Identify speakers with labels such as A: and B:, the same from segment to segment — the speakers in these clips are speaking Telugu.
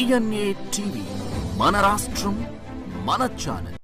A: DNA టీవీ మన రాష్ట్రం మన channel.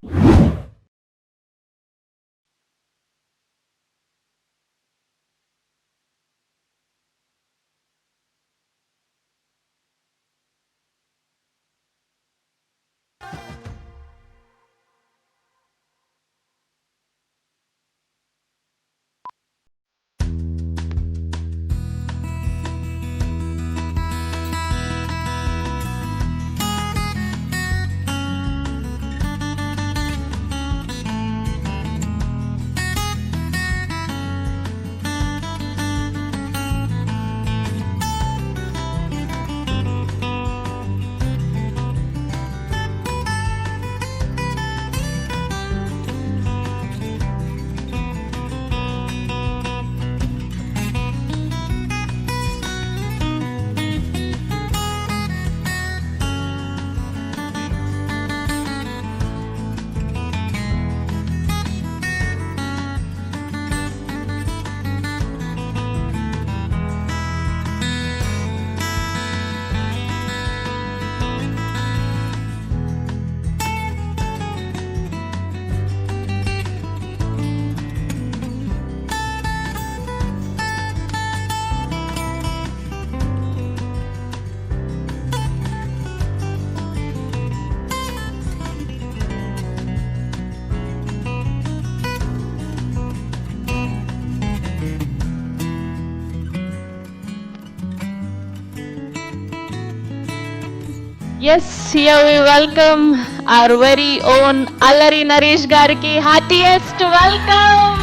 B: Yes, here we welcome our very own Allari Naresh Gariki. Heartiest welcome.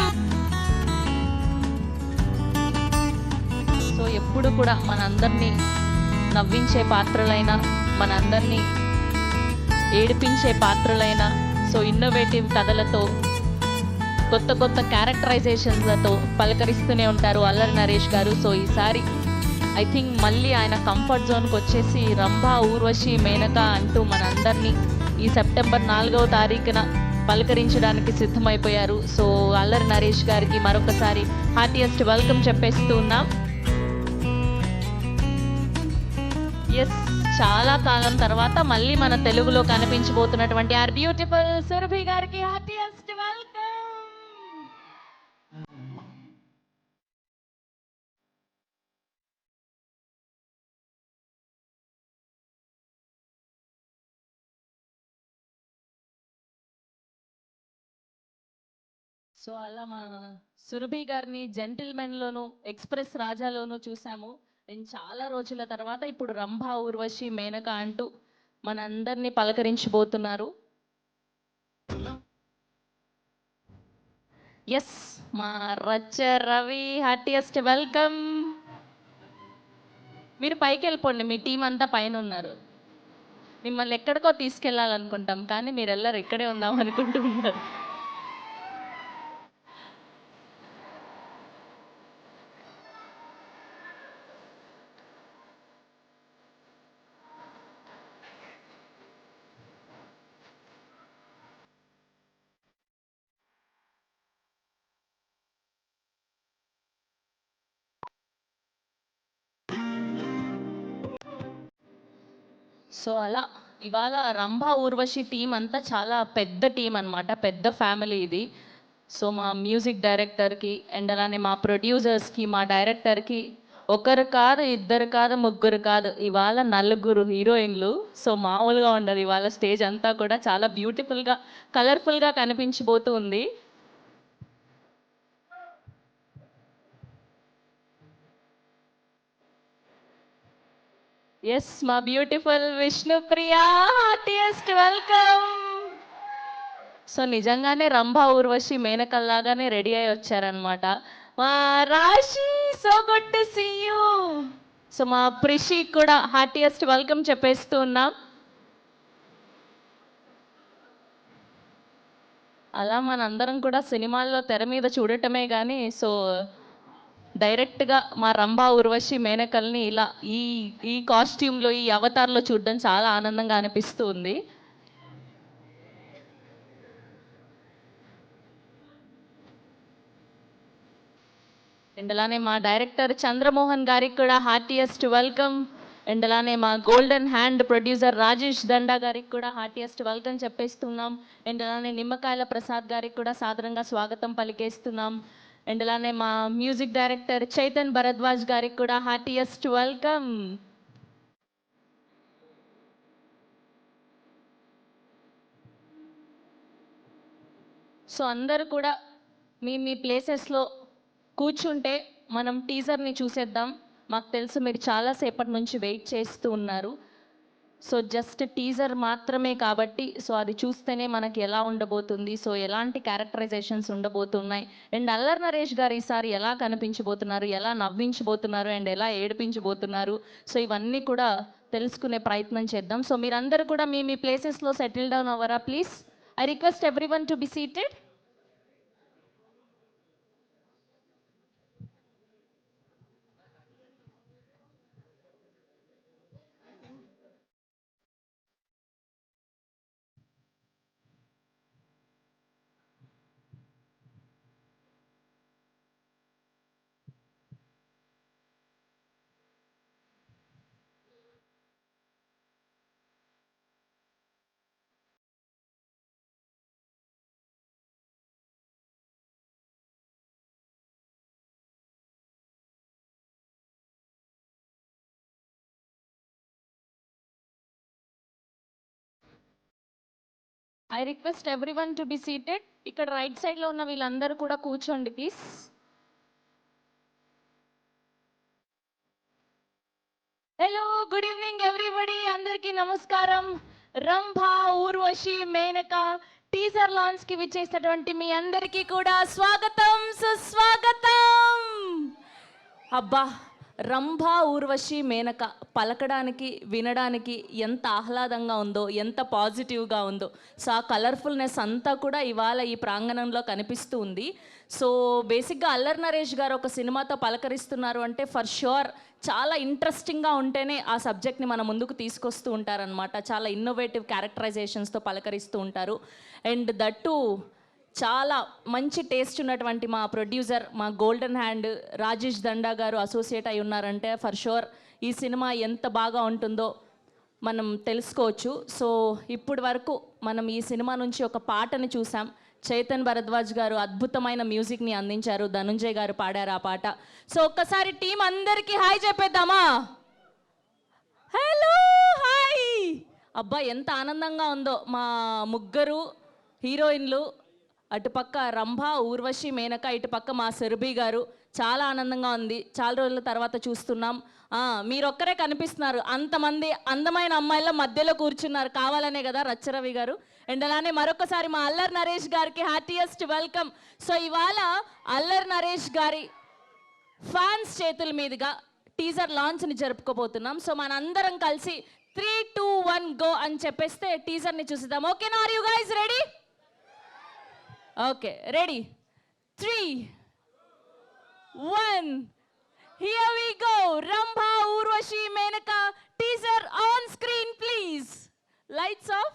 B: So ఎప్పుడు కూడా మనందరినీ నవ్వించే పాత్రలైన, మనందరినీ ఏడిపించే పాత్రలైన, సో ఇన్నోవేటివ్ కథలతో, కొత్త కొత్త క్యారెక్టరైజేషన్స్లతో పలకరిస్తూనే ఉంటారు అల్లరి నరేష్ గారు. సో ఈసారి ఐ థింక్ మళ్ళీ ఆయన కంఫర్ట్ జోన్కి వచ్చేసి రంభా, ఊర్వశి, మేనక అంటూ మనందరినీ ఈ సెప్టెంబర్ 4వ తారీఖున పలకరించడానికి సిద్ధమైపోయారు. సో అల్లరి నరేష్ గారికి మరొకసారి హార్టియెస్ట్ వెల్కమ్ చెప్పేస్తూ ఉన్నాం. ఎస్, చాలా కాలం తర్వాత మళ్ళీ మన తెలుగులో కనిపించబోతున్నటువంటి ఆర్ బ్యూటిఫుల్ సురభి గారికి హార్టియెస్ట్ వెల్కమ్. సో అలా మా సురభి గారిని జెంటిల్మెన్లోను, ఎక్స్ప్రెస్ రాజాలోను చూసాము. నేను చాలా రోజుల తర్వాత ఇప్పుడు రంభా, ఊర్వశి, మేనక అంటూ మనందరినీ పలకరించబోతున్నారు. ఎస్, మా రచ్చ రవి హార్టియెస్ట్ వెల్కమ్. మీరు పైకి వెళ్ళిపోండి, మీ టీం అంతా పైన ఉన్నారు. మిమ్మల్ని ఎక్కడికో తీసుకెళ్ళాలనుకుంటాం కానీ మీరు ಎಲ್ಲರೂ ఇక్కడే ఉందాం అనుకుంటున్నారు. సో అలా ఇవాళ రంభా, ఊర్వశి టీం అంతా చాలా పెద్ద టీం అనమాట, పెద్ద ఫ్యామిలీ ఇది. సో మా మ్యూజిక్ డైరెక్టర్కి అండ్ అలానే మా ప్రొడ్యూసర్స్కి, మా డైరెక్టర్కి ఒకరు కాదు, ఇద్దరు కాదు, ముగ్గురు కాదు, ఇవాళ 4 హీరోయిన్లు. సో మామూలుగా ఉండదు, ఇవాళ స్టేజ్ అంతా కూడా చాలా బ్యూటిఫుల్గా, కలర్ఫుల్గా కనిపించబోతూ ఉంది. ఎస్, మా beautiful Vishnupriya heartiest welcome. So నిజంగానే రంభా, ఊర్వశి, మేనకల్లాగానే రెడీ అయి వచ్చారనమాట. మా Rashi, so good to see you. So మా ప్రిషి కూడా హార్టియెస్ట్ వెల్కమ్ చెప్పేస్తూ ఉన్నాం. అలా మనందరం కూడా సినిమాల్లో తెర మీద చూడటమే కానీ, సో డైరెక్ట్గా మా రంభా, ఊర్వశి, మేనకల్ని ఇలా ఈ ఈ కాస్ట్యూమ్లో, ఈ అవతార్లో చూడడం చాలా ఆనందంగా అనిపిస్తూ ఉంది. అండ్ అలానే మా డైరెక్టర్ చంద్రమోహన్ గారికి కూడా హార్టియెస్ట్ వెల్కమ్. అండ్ అలానే మా గోల్డెన్ హ్యాండ్ ప్రొడ్యూసర్ రాజేష్ దండా గారికి కూడా హార్టియెస్ట్ వెల్కమ్ చెప్పేస్తున్నాం. అండ్ అలానే నిమ్మకాయల ప్రసాద్ గారికి కూడా సాదరంగా స్వాగతం పలికేస్తున్నాం. అండ్ అలానే మా మ్యూజిక్ డైరెక్టర్ చైతన్ భరద్వాజ్ గారికి కూడా హార్టియెస్ట్ వెల్కమ్. సో అందరూ కూడా మీ మీ ప్లేసెస్లో కూర్చుంటే మనం టీజర్ని చూసేద్దాం. మాకు తెలుసు మీరు చాలాసేపటి నుంచి వెయిట్ చేస్తూ ఉన్నారు. సో జస్ట్ టీజర్ మాత్రమే కాబట్టి సో అది చూస్తేనే మనకి ఎలా ఉండబోతుంది, సో ఎలాంటి క్యారెక్టరైజేషన్స్ ఉండబోతున్నాయి, అండ్ అల్లరి నరేష్ గారు ఈసారి ఎలా కనిపించబోతున్నారు, ఎలా నవ్వించబోతున్నారు, అండ్ ఎలా ఏడిపించబోతున్నారు, సో ఇవన్నీ కూడా తెలుసుకునే ప్రయత్నం చేద్దాం. సో మీరందరూ కూడా మీ మీ ప్లేసెస్లో సెటిల్ డౌన్ అవ్వరా please. I request everyone to be seated. I request everyone to be seated. ఇక్కడ రైట్ సైడ్లో ఉన్న వీళ్ళందరూ కూడా కూర్చోండి please. Hello, good evening everybody, అందరికీ నమస్కారం. రంభ, ఊర్వశి, మేనక టీజర్ లాంచ్ కి విచ్చేసినటువంటి మీ అందరికీ కూడా స్వాగతం, సుస్వాగతం. అబ్బా, రంభ, ఊర్వశి, మేనక పలకడానికి వినడానికి ఎంత ఆహ్లాదంగా ఉందో, ఎంత పాజిటివ్గా ఉందో. సో ఆ కలర్ఫుల్నెస్ అంతా కూడా ఇవాళ ఈ ప్రాంగణంలో కనిపిస్తూ ఉంది. సో బేసిక్గా అల్లరి నరేష్ గారు ఒక సినిమాతో పలకరిస్తున్నారు అంటే ఫర్ ష్యూర్ చాలా ఇంట్రెస్టింగ్గా ఉంటేనే ఆ సబ్జెక్ట్ని మన ముందుకు తీసుకొస్తూ ఉంటారనమాట. చాలా ఇన్నోవేటివ్ క్యారెక్టరైజేషన్స్తో పలకరిస్తూ ఉంటారు. అండ్ దట్టు చాలా మంచి టేస్ట్ ఉన్నటువంటి మా ప్రొడ్యూసర్, మా గోల్డెన్ హ్యాండ్ రాజేష్ దండా గారు అసోసియేట్ అయి ఉన్నారంటే ఫర్ షూర్ ఈ సినిమా ఎంత బాగా ఉంటుందో మనం తెలుసుకోవచ్చు. సో ఇప్పటి వరకు మనం ఈ సినిమా నుంచి ఒక పాటని చూసాం. చైతన్ భరద్వాజ్ గారు అద్భుతమైన మ్యూజిక్ని అందించారు, ధనుంజయ్ గారు పాడారు ఆ పాట. సో ఒక్కసారి టీం అందరికీ హాయ్ చెప్పేద్దామా. Hello, hi. అబ్బా, ఎంత ఆనందంగా ఉందో. మా ముగ్గురు హీరోయిన్లు, అటుపక్క రంభ, ఊర్వశి, మేనక, ఇటుపక్క మా సురభి గారు. చాలా ఆనందంగా ఉంది. చాలా రోజుల తర్వాత చూస్తున్నాం. మీరొక్కరే కనిపిస్తున్నారు, అంతమంది అందమైన అమ్మాయిల మధ్యలో కూర్చున్నారు కావాలనే కదా రచ్చరవి గారు. అండ్ అలానే మరొకసారి మా అల్లరి నరేష్ గారికి హ్యాపీయెస్ట్ వెల్కమ్. సో ఇవాళ అల్లరి నరేష్ గారి ఫ్యాన్స్ చేతుల మీదుగా టీజర్ లాంచ్ని జరుపుకోబోతున్నాం. సో మనందరం కలిసి 3, 2, 1 గో అని చెప్పేస్తే టీజర్ని చూసిద్దాం. ఓకేనా? Are you guys ready? Okay, ready. 3, 1, here we go. Rambha, Urvashi, Menaka, teaser on screen please. Lights off.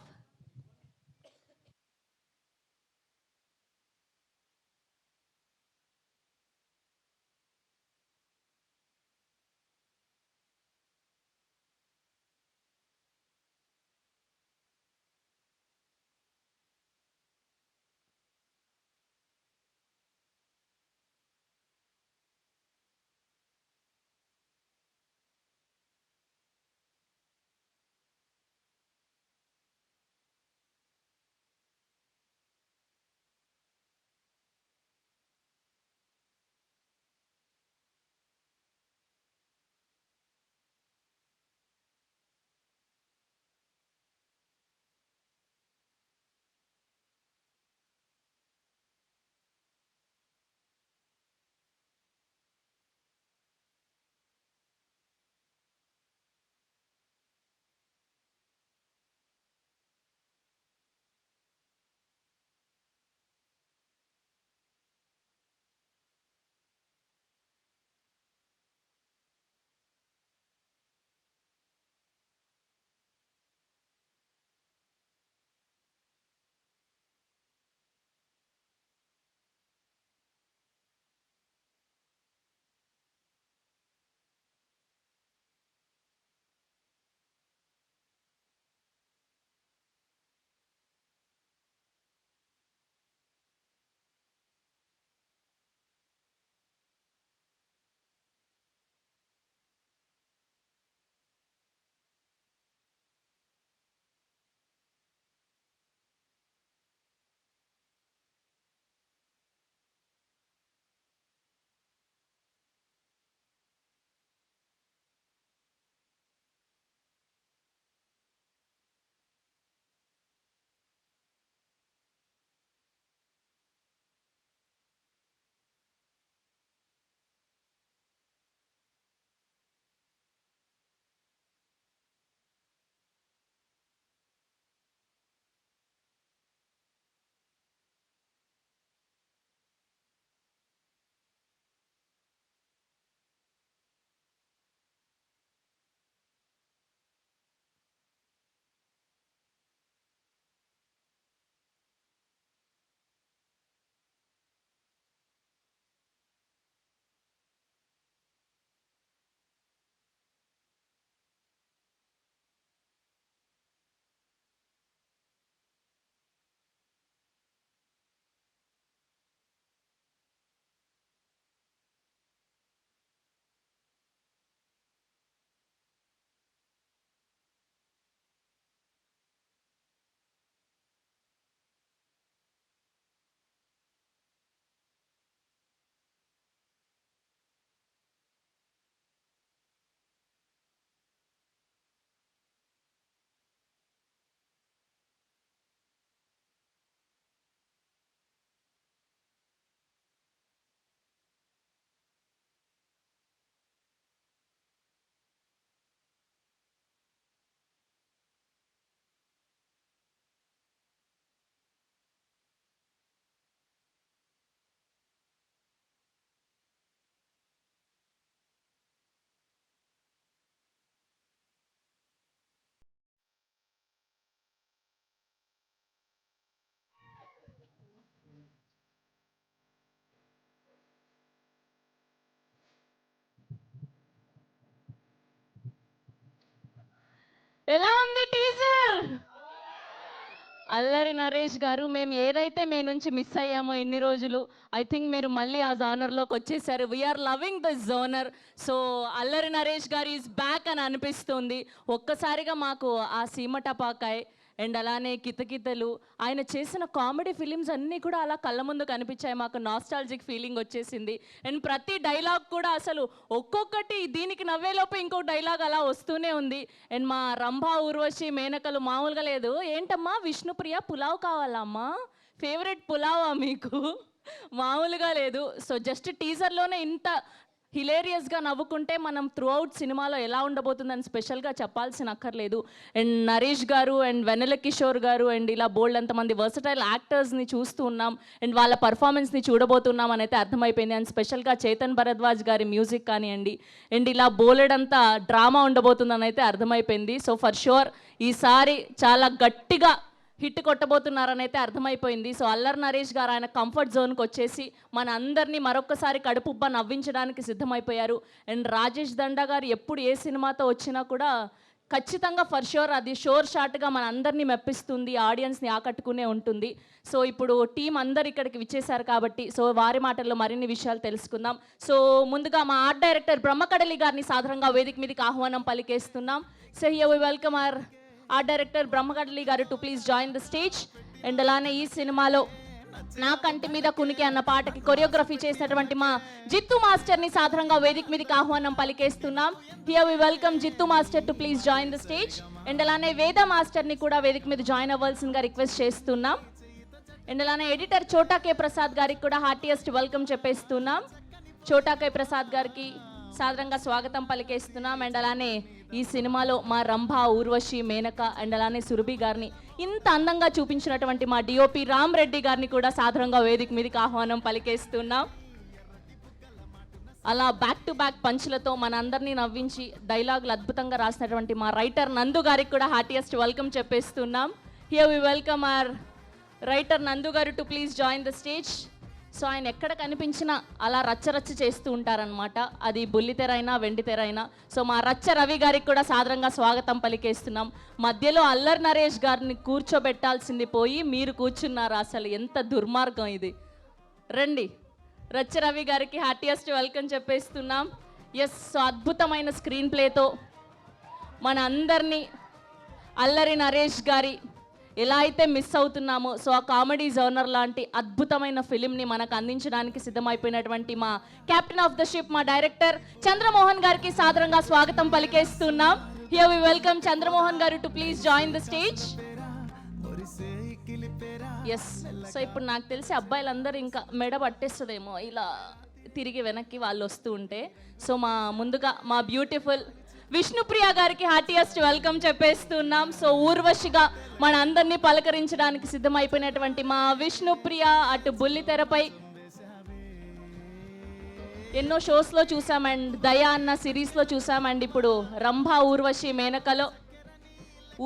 B: ఎలా ఉంది టీజర్? అల్లరి నరేష్ గారు, మేము ఏదైతే మీ నుంచి మిస్ అయ్యామో ఇన్ని రోజులు, ఐ థింక్ మీరు మళ్ళీ ఆ జోనర్లోకి వచ్చేసారు. We're loving this genre. So Allari Naresh గారు ఈజ్ బ్యాక్ అని అనిపిస్తుంది. ఒక్కసారిగా మాకు ఆ సీమ టపాకాయ్ అండ్ అలానే కితకితలు, ఆయన చేసిన కామెడీ ఫిలిమ్స్ అన్నీ కూడా అలా కళ్ళ ముందు కనిపించాయి. మాకు నాస్టాలజిక్ ఫీలింగ్ వచ్చేసింది. అండ్ ప్రతి డైలాగ్ కూడా అసలు ఒక్కొక్కటి దీనికి నవ్వేలోపు ఇంకొక డైలాగ్ అలా వస్తూనే ఉంది. అండ్ మా రంభా, ఊర్వశి, మేనకలు మామూలుగా లేదు. ఏంటమ్మా విష్ణుప్రియ, పులావ్ కావాలా అమ్మా? ఫేవరెట్ పులావా మీకు? మామూలుగా లేదు. సో జస్ట్ టీజర్లోనే ఇంత హిలేరియస్గా నవ్వుకుంటే మనం త్రూ అవుట్ సినిమాలో ఎలా ఉండబోతుందని స్పెషల్గా చెప్పాల్సిన అక్కర్లేదు. అండ్ నరేష్ గారు అండ్ వెన్నెల కిషోర్ గారు అండ్ ఇలా బోల్డ్ అంతమంది వర్సటైల్ యాక్టర్స్ని చూస్తూ ఉన్నాం. అండ్ వాళ్ళ పర్ఫార్మెన్స్ని చూడబోతున్నాం అని అయితే అర్థమైపోయింది. అండ్ స్పెషల్గా చేతన్ భరద్వాజ్ గారి మ్యూజిక్ కానివ్వండి అండ్ ఇలా బోలెడంతా డ్రామా ఉండబోతుందని అయితే అర్థమైపోయింది. సో ఫర్ షూర్ ఈసారి చాలా గట్టిగా హిట్ కొట్టబోతున్నారని అయితే అర్థమైపోయింది. సో అల్లరి నరేష్ గారు ఆయన కంఫర్ట్ జోన్కి వచ్చేసి మన అందరినీ మరొకసారి కడుపుబ్బ నవ్వించడానికి సిద్ధమైపోయారు. అండ్ రాజేష్ దండా గారు ఎప్పుడు ఏ సినిమాతో వచ్చినా కూడా ఖచ్చితంగా ఫర్ షూర్ అది షోర్ షాట్గా మన అందరినీ మెప్పిస్తుంది, ఆడియన్స్ని ఆకట్టుకునే ఉంటుంది. సో ఇప్పుడు టీం అందరు ఇక్కడికి విచ్చేశారు కాబట్టి సో వారి మాటల్లో మరిన్ని విషయాలు తెలుసుకుందాం. సో ముందుగా మా ఆర్ట్ డైరెక్టర్ బ్రహ్మకడలి గారిని సాధారణంగా వేదిక మీదకి ఆహ్వానం పలికేస్తున్నాం. So here we welcome art director Brahmakadali గారు to please join the stage. And అలానే ఈ సినిమాలో నా కంటి మీద కునికి అన్న పాటకి కొరియోగ్రఫీ చేసినటువంటి మా జిత్తు మాస్టర్ని సాధారణంగా వేదిక మీదకి ఆహ్వానం పలికేస్తున్నాం. Here we welcome Jittu master to please join the stage. And అలానే వేద మాస్టర్ని కూడా వేదిక మీద జాయిన్ అవ్వాల్సిందిగా రిక్వెస్ట్ చేస్తున్నాం. అండ్ అలానే ఎడిటర్ చోటా కే ప్రసాద్ గారికి కూడా హార్టియెస్ట్ వెల్కమ్ చెప్పేస్తున్నాం. చోటా కే ప్రసాద్ గారికి సాధారణంగా స్వాగతం పలికేస్తున్నాం. అండ్ అలానే ఈ సినిమాలో మా రంభ, ఊర్వశి, మేనక అండ్ అలానే సురభి గారిని ఇంత అందంగా చూపించినటువంటి మా డిఓపి రామ్ రెడ్డి గారిని కూడా సాధారణంగా వేదిక మీదకి ఆహ్వానం పలికేస్తున్నాం. అలా బ్యాక్ టు బ్యాక్ పంచులతో మన అందరినీ నవ్వించి డైలాగులు అద్భుతంగా రాసినటువంటి మా రైటర్ నందు గారికి కూడా హార్టియెస్ట్ వెల్కమ్ చెప్పేస్తున్నాం. Here we welcome our writer Nandu గారు to please join the stage. So ఆయన ఎక్కడ కనిపించినా అలా రచ్చరచ్చ చేస్తూ ఉంటారనమాట. అది బుల్లితెర అయినా వెండితెర అయినా. సో మా రచ్చ రవి గారికి కూడా సాధారణంగా స్వాగతం పలికేస్తున్నాం. మధ్యలో అల్లరి నరేష్ గారిని కూర్చోబెట్టాల్సింది పోయి మీరు కూర్చున్నారు. అసలు ఎంత దుర్మార్గం ఇది. రండి, రచ్చ రవి గారికి హార్టియెస్ట్ వెల్కమ్ చెప్పేస్తున్నాం. ఎస్, సో అద్భుతమైన స్క్రీన్ ప్లేతో మన అందరినీ అల్లరి నరేష్ గారి ఎలా అయితే మిస్ అవుతున్నామో సో ఆ కామెడీ జోనర్ లాంటి అద్భుతమైన ఫిలింని మనకు అందించడానికి సిద్ధమైపోయినటువంటి మా కెప్టెన్ ఆఫ్ ద షిప్ మా డైరెక్టర్ చంద్రమోహన్ గారికి సాధారణంగా స్వాగతం పలికేస్తున్నాం. Here we welcome Chandramohan garu to please join the stage. Yes, so ఇప్పుడు నాకు తెలిసి అబ్బాయిలందరూ ఇంకా మెడ పట్టేస్తుందేమో ఇలా తిరిగి వెనక్కి వాళ్ళు వస్తూ ఉంటే. సో ముందుగా మా బ్యూటిఫుల్ విష్ణుప్రియ గారికి హార్టియెస్ట్ వెల్కమ్ చెప్పేస్తున్నాం. సో ఊర్వశిగా మన అందరినీ పలకరించడానికి సిద్ధమైపోయినటువంటి మా విష్ణుప్రియ అటు బుల్లితెరపై ఎన్నో షోస్లో చూసాం అండ్ దయా అన్న సిరీస్లో చూసాం. అండ్ ఇప్పుడు రంభ, ఊర్వశి, మేనకలో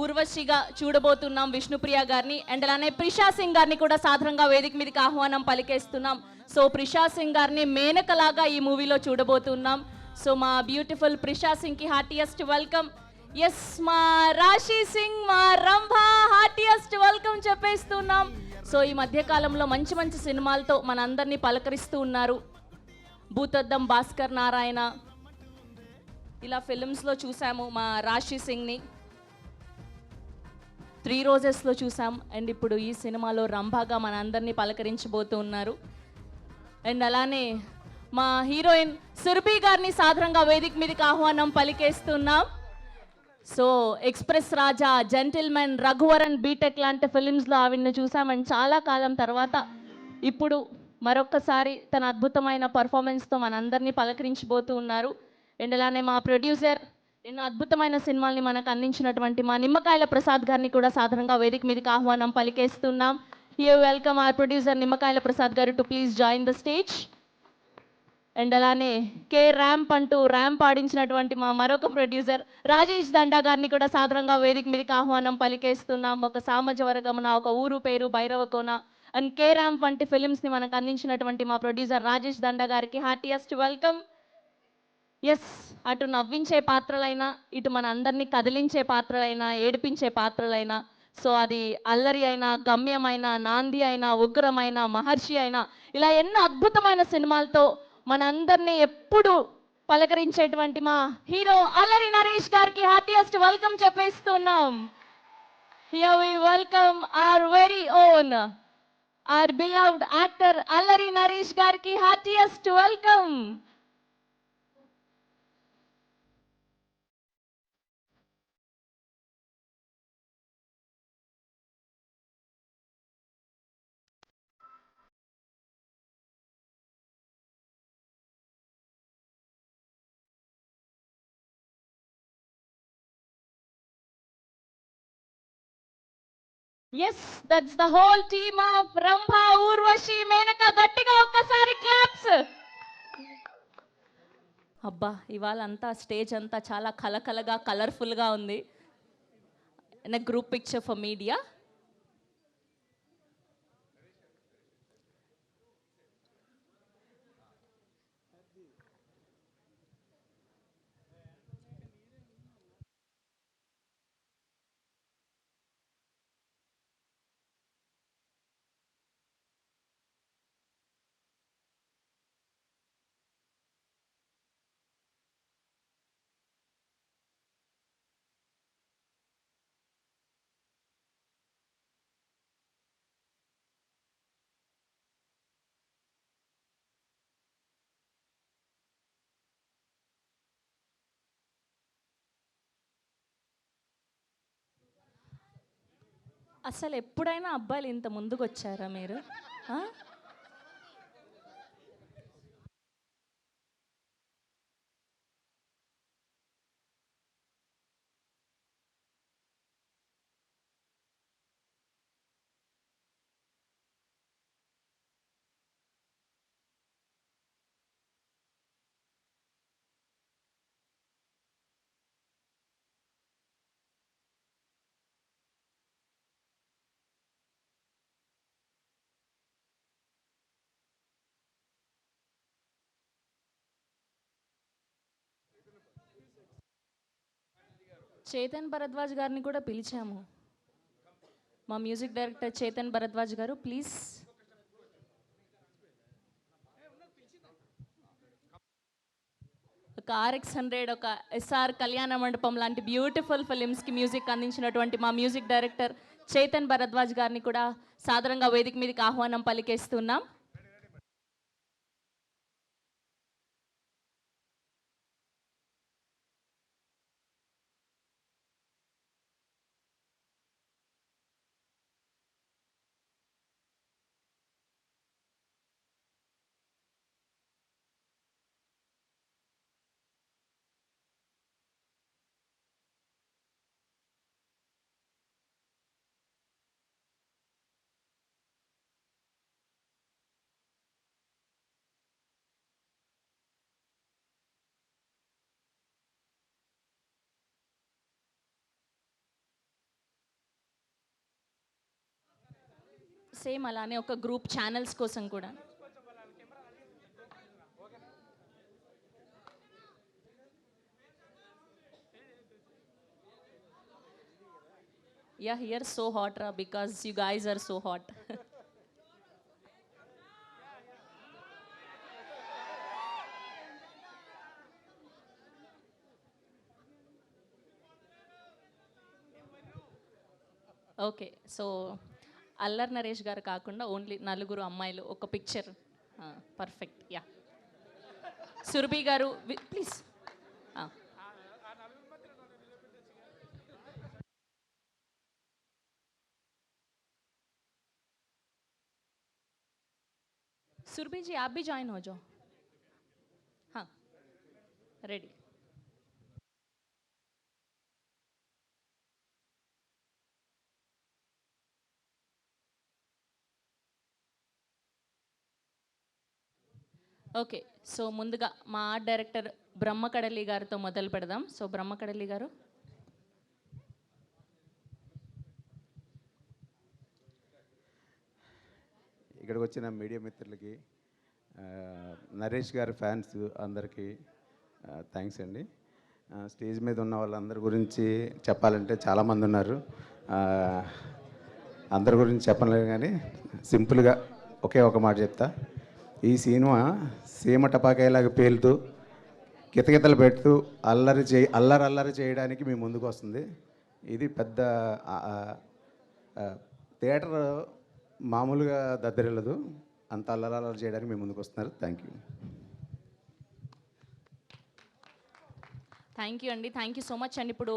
B: ఊర్వశిగా చూడబోతున్నాం విష్ణుప్రియ గారిని. అండ్ అలానే ప్రిషా సింగ్ గారిని కూడా సాధారణంగా వేదిక మీదకి ఆహ్వానం పలికేస్తున్నాం. సో ప్రిషా సింగ్ గారిని మేనకలాగా ఈ మూవీలో చూడబోతున్నాం. సో మా బ్యూటిఫుల్ ప్రిషా సింగ్ కి హార్టియెస్ట్ వెల్కమ్. ఎస్, మా రాశి సింగ్, మా రంభ హార్టియెస్ట్ వెల్కమ్ చెప్పేస్తున్నాం. సో ఈ మధ్యకాలంలో మంచి మంచి సినిమాలతో మన అందరినీ పలకరిస్తూ ఉన్నారు. భూతద్దం, భాస్కర్ నారాయణ ఇలా ఫిలిమ్స్లో చూసాము మా రాశి సింగ్ని. 3 రోజెస్లో చూసాం. అండ్ ఇప్పుడు ఈ సినిమాలో రంభాగా మన అందరినీ పలకరించబోతూ ఉన్నారు. అండ్ అలానే మా హీరోయిన్ సురభి గారిని సాధారణంగా వేదిక మీదకి ఆహ్వానం పలికేస్తున్నాం. సో ఎక్స్ప్రెస్ రాజా, జెంటిల్మెన్, రఘువరన్, బీటెక్ లాంటి ఫిలిమ్స్లో ఆవిడని చూసామని చాలా కాలం తర్వాత ఇప్పుడు మరొక్కసారి తన అద్భుతమైన పర్ఫార్మెన్స్తో మనందరినీ పలకరించబోతూ ఉన్నారు. అండ్ అలానే మా ప్రొడ్యూసర్ ఎన్నో అద్భుతమైన సినిమాల్ని మనకు అందించినటువంటి మా నిమ్మకాయల ప్రసాద్ గారిని కూడా సాధారణంగా వేదిక మీదకి ఆహ్వానం పలికేస్తున్నాం. హియర్ వెల్కమ్ అవర్ ప్రొడ్యూసర్ నిమ్మకాయల ప్రసాద్ గారు to please join the stage. And అలానే కే ర్యాంప్ అంటూ ర్యాంప్ ఆడించినటువంటి మా మరొక ప్రొడ్యూసర్ రాజేష్ దండా గారిని కూడా సాధారణంగా వేదిక మీదకి ఆహ్వానం పలికేస్తున్నాం. ఒక సామజవర్గమున, ఒక ఊరు పేరు భైరవకోన అండ్ కే ర్యాంప్ వంటి ఫిలిమ్స్ని మనకు అందించినటువంటి మా ప్రొడ్యూసర్ రాజేష్ దండా గారికి హార్టియెస్ట్ వెల్కమ్. ఎస్, అటు నవ్వించే పాత్రలైనా, ఇటు మన అందరినీ కదిలించే పాత్రలైనా, ఏడిపించే పాత్రలైనా, సో అది అల్లరి అయినా, గమ్యమైన, నాంది అయినా, ఉగ్రమైన, మహర్షి అయినా, ఇలా ఎన్నో అద్భుతమైన సినిమాలతో మనందరినీ ఎప్పుడు పలకరించేటువంటి మా హీరో అల్లరి నరేష్ గారికి హార్టియెస్ట్ వెల్కమ్ చెప్పేస్తున్నాం. Here we welcome our very own, our beloved actor Allari Naresh gariki heartiest welcome. Yes, that's the whole team of Rambha, Urvashi, Menaka. గట్టిగా ఒక్కసారి క్లాప్స్. అబ్బా, ఇవాళ అంతా స్టేజ్ అంతా చాలా కలకలగా కలర్ఫుల్గా ఉంది. In a group picture for media. అసలు ఎప్పుడైనా అబ్బాయిలు ఇంత ముందుకు వచ్చారా మీరు? చేతన్ భరద్వాజ్ గారిని కూడా పిలిచాము. మా మ్యూజిక్ డైరెక్టర్ చేతన్ భరద్వాజ్ గారు, ప్లీజ్. ఒక RX100, ఒక SR కళ్యాణ మండపం లాంటి బ్యూటిఫుల్ ఫిలిమ్స్కి మ్యూజిక్ అందించినటువంటి మా మ్యూజిక్ డైరెక్టర్ చేతన్ భరద్వాజ్ గారిని కూడా సాదరంగా వేదిక మీదకి ఆహ్వానం పలికేస్తున్నాం. సేమ్ అలానే ఒక గ్రూప్ ఛానల్స్ కోసం కూడా. Yeah, here so hot ra, because you guys are so hot. Okay, so Allari Naresh గారు కాకుండా ఓన్లీ నలుగురు అమ్మాయిలు ఒక పిక్చర్. పర్ఫెక్ట్. యా, సురభి గారు ప్లీజ్. सुरभि जी, आप भी ज्वाइन हो जाओ. हाँ, रेडी. ఓకే, సో ముందుగా మా ఆర్ట్ డైరెక్టర్ బ్రహ్మకడలి గారితో మొదలు పెడదాం. సో బ్రహ్మకడలి గారు.
C: ఇక్కడికి వచ్చిన మీడియా మిత్రులకి, నరేష్ గారి ఫ్యాన్స్ అందరికీ థ్యాంక్స్ అండి. స్టేజ్ మీద ఉన్న వాళ్ళందరి గురించి చెప్పాలంటే చాలామంది ఉన్నారు. అందరి గురించి చెప్పలేదు కానీ సింపుల్గా ఒకే ఒక మాట చెప్తా. ఈ సినిమా సీమ టపాకాయలాగా పేలుతూ కితకితలు పెడుతూ అల్లరి చేయడానికి మీ ముందుకు వస్తుంది. ఇది పెద్ద థియేటర్ మామూలుగా దద్దరిల్లదు, అంత అల్లరి చేయడానికి మీ ముందుకు వస్తున్నారు. Thank you.
B: థ్యాంక్ యూ అండి. థ్యాంక్ యూ సో మచ్ అండి. ఇప్పుడు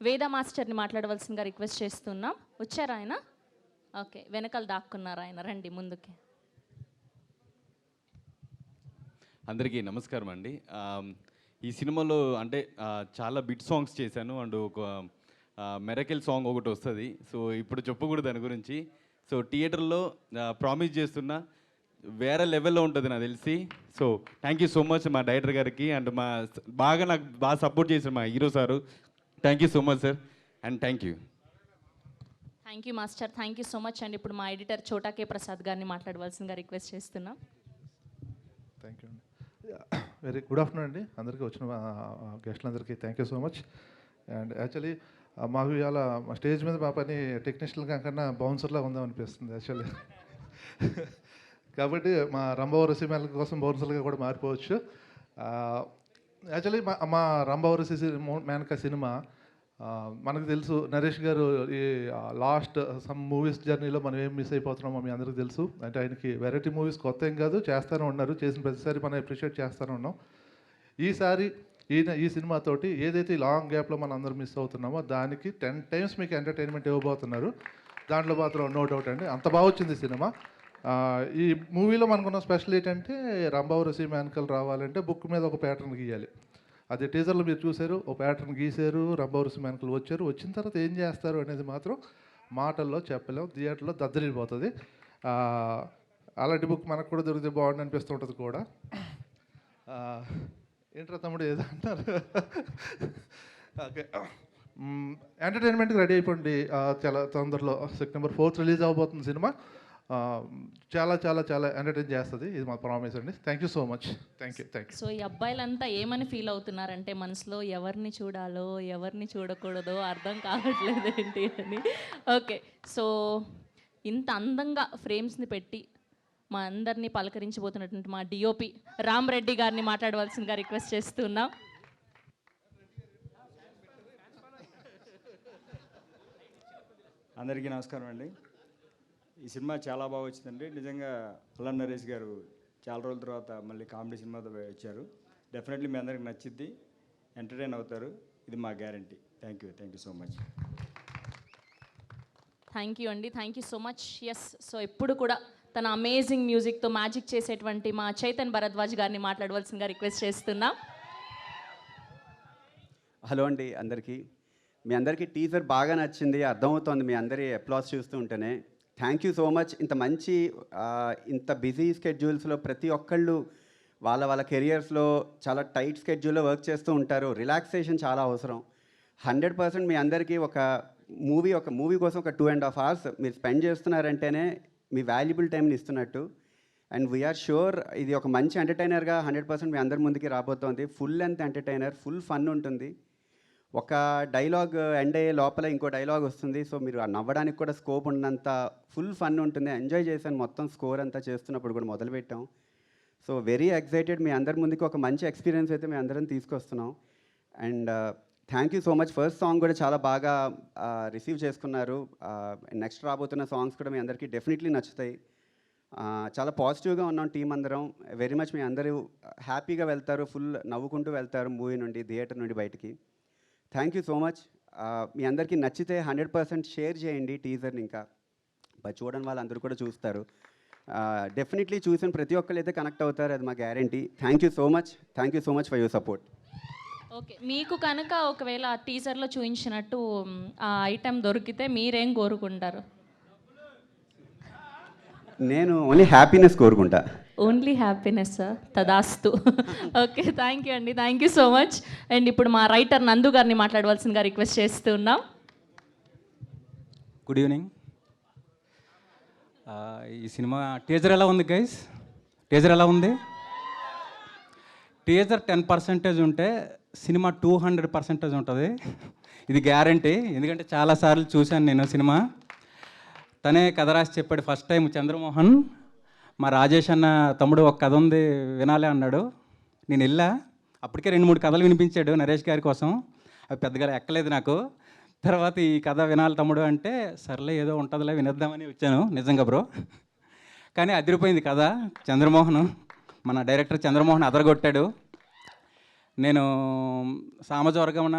B: వేద మాస్టర్ని మాట్లాడవలసిందిగా రిక్వెస్ట్ చేస్తున్నాం. వచ్చారా ఆయన? ఓకే, వెనకాల దాక్కున్నారు ఆయన. రండి ముందుకి.
D: అందరికీ నమస్కారం అండి. ఈ సినిమాలో అంటే చాలా బిట్ సాంగ్స్ చేశాను అండ్ ఒక మెరకెల్ సాంగ్ ఒకటి వస్తుంది. సో ఇప్పుడు చెప్పకూడదు దాని గురించి. సో థియేటర్లో ప్రామిస్ చేస్తున్నా వేరే లెవెల్లో ఉంటుంది నాకు తెలిసి. So thank you so much మా డైరెక్టర్ గారికి అండ్ నాకు బాగా సపోర్ట్ చేశారు మా hero sir. Thank you so much sir and thank you.
B: Thank you master. Thank you so much అండి. ఇప్పుడు మా ఎడిటర్ చోటాకే ప్రసాద్ గారిని మాట్లాడవలసిందిగా రిక్వెస్ట్ చేస్తున్నాం.
E: థ్యాంక్ యూ అండి. వెరీ గుడ్ ఆఫ్టర్నూన్ అండి అందరికీ, వచ్చిన గెస్టులందరికీ thank you so much. And actually మాకు ఇవాళ స్టేజ్ మీద మా పని టెక్నీషియన్ కన్నా బౌన్సర్లా ఉందాం అనిపిస్తుంది యాక్చువల్లీ. కాబట్టి మా రంభవరసి కోసం బౌన్సర్గా కూడా మారిపోవచ్చు. యాక్చువల్లీ మా రంభవరసి మేనక సినిమా మనకు తెలుసు, నరేష్ గారు ఈ లాస్ట్ సమ్ మూవీస్ జర్నీలో మనం ఏం మిస్ అయిపోతున్నామో మీ అందరికీ తెలుసు. అంటే ఆయనకి వెరైటీ మూవీస్ కొత్త ఏం కాదు, చేస్తూనే ఉన్నారు. చేసిన ప్రతిసారి మనం అప్రిషియేట్ చేస్తూనే ఉన్నాం. ఈసారి ఈ సినిమాతోటి ఏదైతే లాంగ్ గ్యాప్లో మనం అందరూ మిస్ అవుతున్నామో దానికి 10 times మీకు ఎంటర్టైన్మెంట్ ఇవ్వబోతున్నారు. దాంట్లో మాత్రం నో డౌట్ అండి, అంత బాగా వచ్చింది సినిమా. ఈ మూవీలో మనకున్న స్పెషల్ ఏంటంటే రంభవరసి మేనకలు రావాలంటే బుక్ మీద ఒక ప్యాటర్న్ గీయాలి. అది టీజర్లో మీరు చూశారు, ఒక ప్యాటర్న్ గీశారు, రంభవరసి మేనకలు వచ్చారు. వచ్చిన తర్వాత ఏం చేస్తారు అనేది మాత్రం మాటల్లో చెప్పలేం, థియేటర్లో దద్దరిల్లిపోతుంది. అలాంటి బుక్ మనకు కూడా దొరికితే బాగుండి అనిపిస్తుంటుంది కూడా. ఏంట్రా తమ్ముడు ఏదో అంటారు. ఓకే, ఎంటర్టైన్మెంట్కి రెడీ అయిపోండి. చాలా తొందరలో September 4th రిలీజ్ అవబోతుంది సినిమా. చాలా చాలా చాలా ఎంటర్టైన్ చేస్తుంది, ఇది మా ప్రామిస్ అండి. Thank you so much. Thank you.
B: So ఈ అబ్బాయిలంతా ఏమని ఫీల్ అవుతున్నారంటే మనసులో ఎవరిని చూడాలో ఎవరిని చూడకూడదో అర్థం కావట్లేదు ఏంటి అని. ఓకే, సో ఇంత అందంగా ఫ్రేమ్స్ని పెట్టి మా అందరినీ పలకరించబోతున్నటువంటి మా డిఓపి రామ్ రెడ్డి గారిని మాట్లాడవలసిందిగా రిక్వెస్ట్ చేస్తున్నాం.
F: అందరికీ నమస్కారం అండి. ఈ సినిమా చాలా బాగా వచ్చిందండి. నిజంగా అల్లరి నరేష్ గారు చాలా రోజుల తర్వాత మళ్ళీ కామెడీ సినిమాతో వచ్చారు. డెఫినెట్లీ మీ అందరికి నచ్చిద్ది, ఎంటర్టైన్ అవుతారు, ఇది మా guarantee. Thank you so much.
B: Thank you అండి. Thank you so much. Yes, so ఎప్పుడు కూడా తన అమేజింగ్ మ్యూజిక్తో మ్యాజిక్ చేసేటువంటి మా చైతన్ భరద్వాజ్ గారిని మాట్లాడవలసిందిగా రిక్వెస్ట్ చేస్తున్నాం.
G: హలో అండి అందరికీ. మీ అందరికీ టీజర్ బాగా నచ్చింది, అర్థమవుతోంది మీ అందరి అప్లాస్ చూస్తూ ఉంటేనే. Thank you so much. ఇంత మంచి ఇంత బిజీ స్కెడ్యూల్స్లో ప్రతి ఒక్కళ్ళు వాళ్ళ కెరియర్స్లో చాలా టైట్ స్కెడ్యూల్లో వర్క్ చేస్తూ ఉంటారు. రిలాక్సేషన్ చాలా అవసరం. 100% మీ అందరికీ ఒక మూవీ కోసం ఒక 2.5 hours మీరు స్పెండ్ చేస్తున్నారంటేనే మీ వాల్యుబుల్ టైంని ఇస్తున్నట్టు. అండ్ వీఆర్ షూర్ ఇది ఒక మంచి ఎంటర్టైనర్గా 100% మీ అందరి ముందుకి రాబోతోంది. Full length entertainer, full fun ఉంటుంది. ఒక డైలాగ్ ఎండ్ అయ్యే లోపల ఇంకో డైలాగ్ వస్తుంది. సో మీరు నవ్వడానికి కూడా స్కోప్ ఉన్నంత ఫుల్ ఫన్ ఉంటుంది. ఎంజాయ్ చేశాను మొత్తం స్కోర్ అంతా చేస్తున్నప్పుడు కూడా మొదలుపెట్టాం. So very excited. మీ అందరి ముందుకి ఒక మంచి ఎక్స్పీరియన్స్ అయితే మీ అందరం తీసుకొస్తున్నాం. And thank you so much. First song కూడా చాలా బాగా రిసీవ్ చేసుకున్నారు. నెక్స్ట్ రాబోతున్న సాంగ్స్ కూడా మీ అందరికీ డెఫినెట్లీ నచ్చుతాయి. చాలా పాజిటివ్గా ఉన్నాం టీం అందరం. వెరీ మచ్ మీ అందరూ హ్యాపీగా వెళ్తారు, ఫుల్ నవ్వుకుంటూ వెళ్తారు మూవీ నుండి, థియేటర్ నుండి బయటికి. Thank you so much. మీ అందరికీ నచ్చితే 100% షేర్ చేయండి టీజర్ని. ఇంకా చూడని వాళ్ళందరూ కూడా చూస్తారు. డెఫినెట్లీ చూసిన ప్రతి ఒక్కరు అయితే కనెక్ట్ అవుతారు, అది మా guarantee. Thank you so much. Thank you so much for your support.
B: Okay, మీకు కనుక ఒకవేళ టీజర్లో చూపించినట్టు ఆ ఐటెం దొరికితే మీరేం కోరుకుంటారు?
G: నేను ఓన్లీ హ్యాపీనెస్ కోరుకుంటా.
B: ఓన్లీ హ్యాపీనెస్, తదాస్తు. ఓకే, థ్యాంక్ యూ అండి. Thank you so much. And ఇప్పుడు మా రైటర్ నందు గారిని మాట్లాడవలసిందిగా రిక్వెస్ట్ చేస్తున్నాం.
H: Good evening. ఈ సినిమా టీజర్ ఎలా ఉంది గైస్? టీజర్ ఎలా ఉంది? టీజర్ 10% ఉంటే సినిమా 200% ఉంటుంది. ఇది గ్యారంటీ. ఎందుకంటే చాలాసార్లు చూశాను నేను సినిమా. తనే కథ రాసి చెప్పాడు ఫస్ట్ టైం చంద్రమోహన్. మా రాజేష్ అన్న తమ్ముడు ఒక కథ ఉంది వినాలి అన్నాడు. నేను వెళ్ళా. అప్పటికే 2-3 కథలు వినిపించాడు నరేష్ గారి కోసం. అవి పెద్దగా ఎక్కలేదు నాకు. తర్వాత ఈ కథ వినాలి తమ్ముడు అంటే సర్లే ఏదో ఉంటుందిలే వినేద్దామని వచ్చాను. నిజంగా బ్రో. కానీ అదిరిపోయింది కథ. చంద్రమోహన్, మన డైరెక్టర్ చంద్రమోహన్ అదరగొట్టాడు. నేను సామజవర్గమన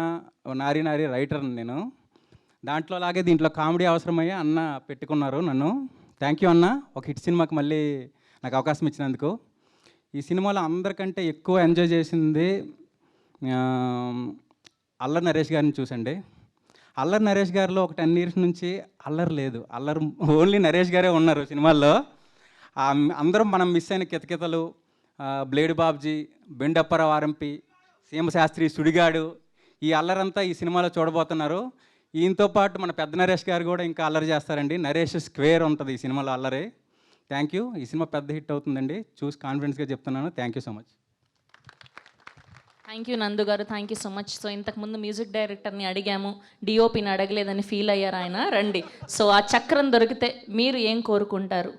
H: నారీ నారీ రైటర్ని నేను. దాంట్లో లాగే దీంట్లో కామెడీ అవసరమయ్యే అన్న పెట్టుకున్నారు నన్ను. థ్యాంక్ యూ అన్న, ఒక హిట్ సినిమాకి మళ్ళీ నాకు అవకాశం ఇచ్చినందుకు. ఈ సినిమాలో అందరికంటే ఎక్కువ ఎంజాయ్ చేసింది అల్లరి నరేష్ గారిని చూసండి. అల్లరి నరేష్ గారిలో ఒక 10 years నుంచి అల్లరి లేదు. అల్లరి ఓన్లీ నరేష్ గారే ఉన్నారు సినిమాల్లో. అందరం మనం మిస్ అయిన కితకితలు, బ్లేడ్ బాబ్జీ, బెండప్పరావు ఆర్ఎంపి, సీమశాస్త్రి, సుడిగాడు, ఈ అల్లరంతా ఈ సినిమాలో చూడబోతున్నారు. ఈయనతో పాటు మన పెద్ద నరేష్ గారు కూడా ఇంకా అల్లరి చేస్తారండి. నరేష్ స్క్వేర్ ఉంటుంది ఈ సినిమాలో అల్లరి. Thank you. ఈ సినిమా పెద్ద హిట్ అవుతుందండి. చూసి కాన్ఫిడెన్స్గా చెప్తున్నాను. Thank you so much.
B: Thank you నందు గారు, thank you so much. So ఇంతకుముందు మ్యూజిక్ డైరెక్టర్ని అడిగాము, డిఓపిని అడగలేదని ఫీల్ అయ్యారు ఆయన. రండి. సో ఆ చక్రం దొరికితే మీరు ఏం కోరుకుంటారు?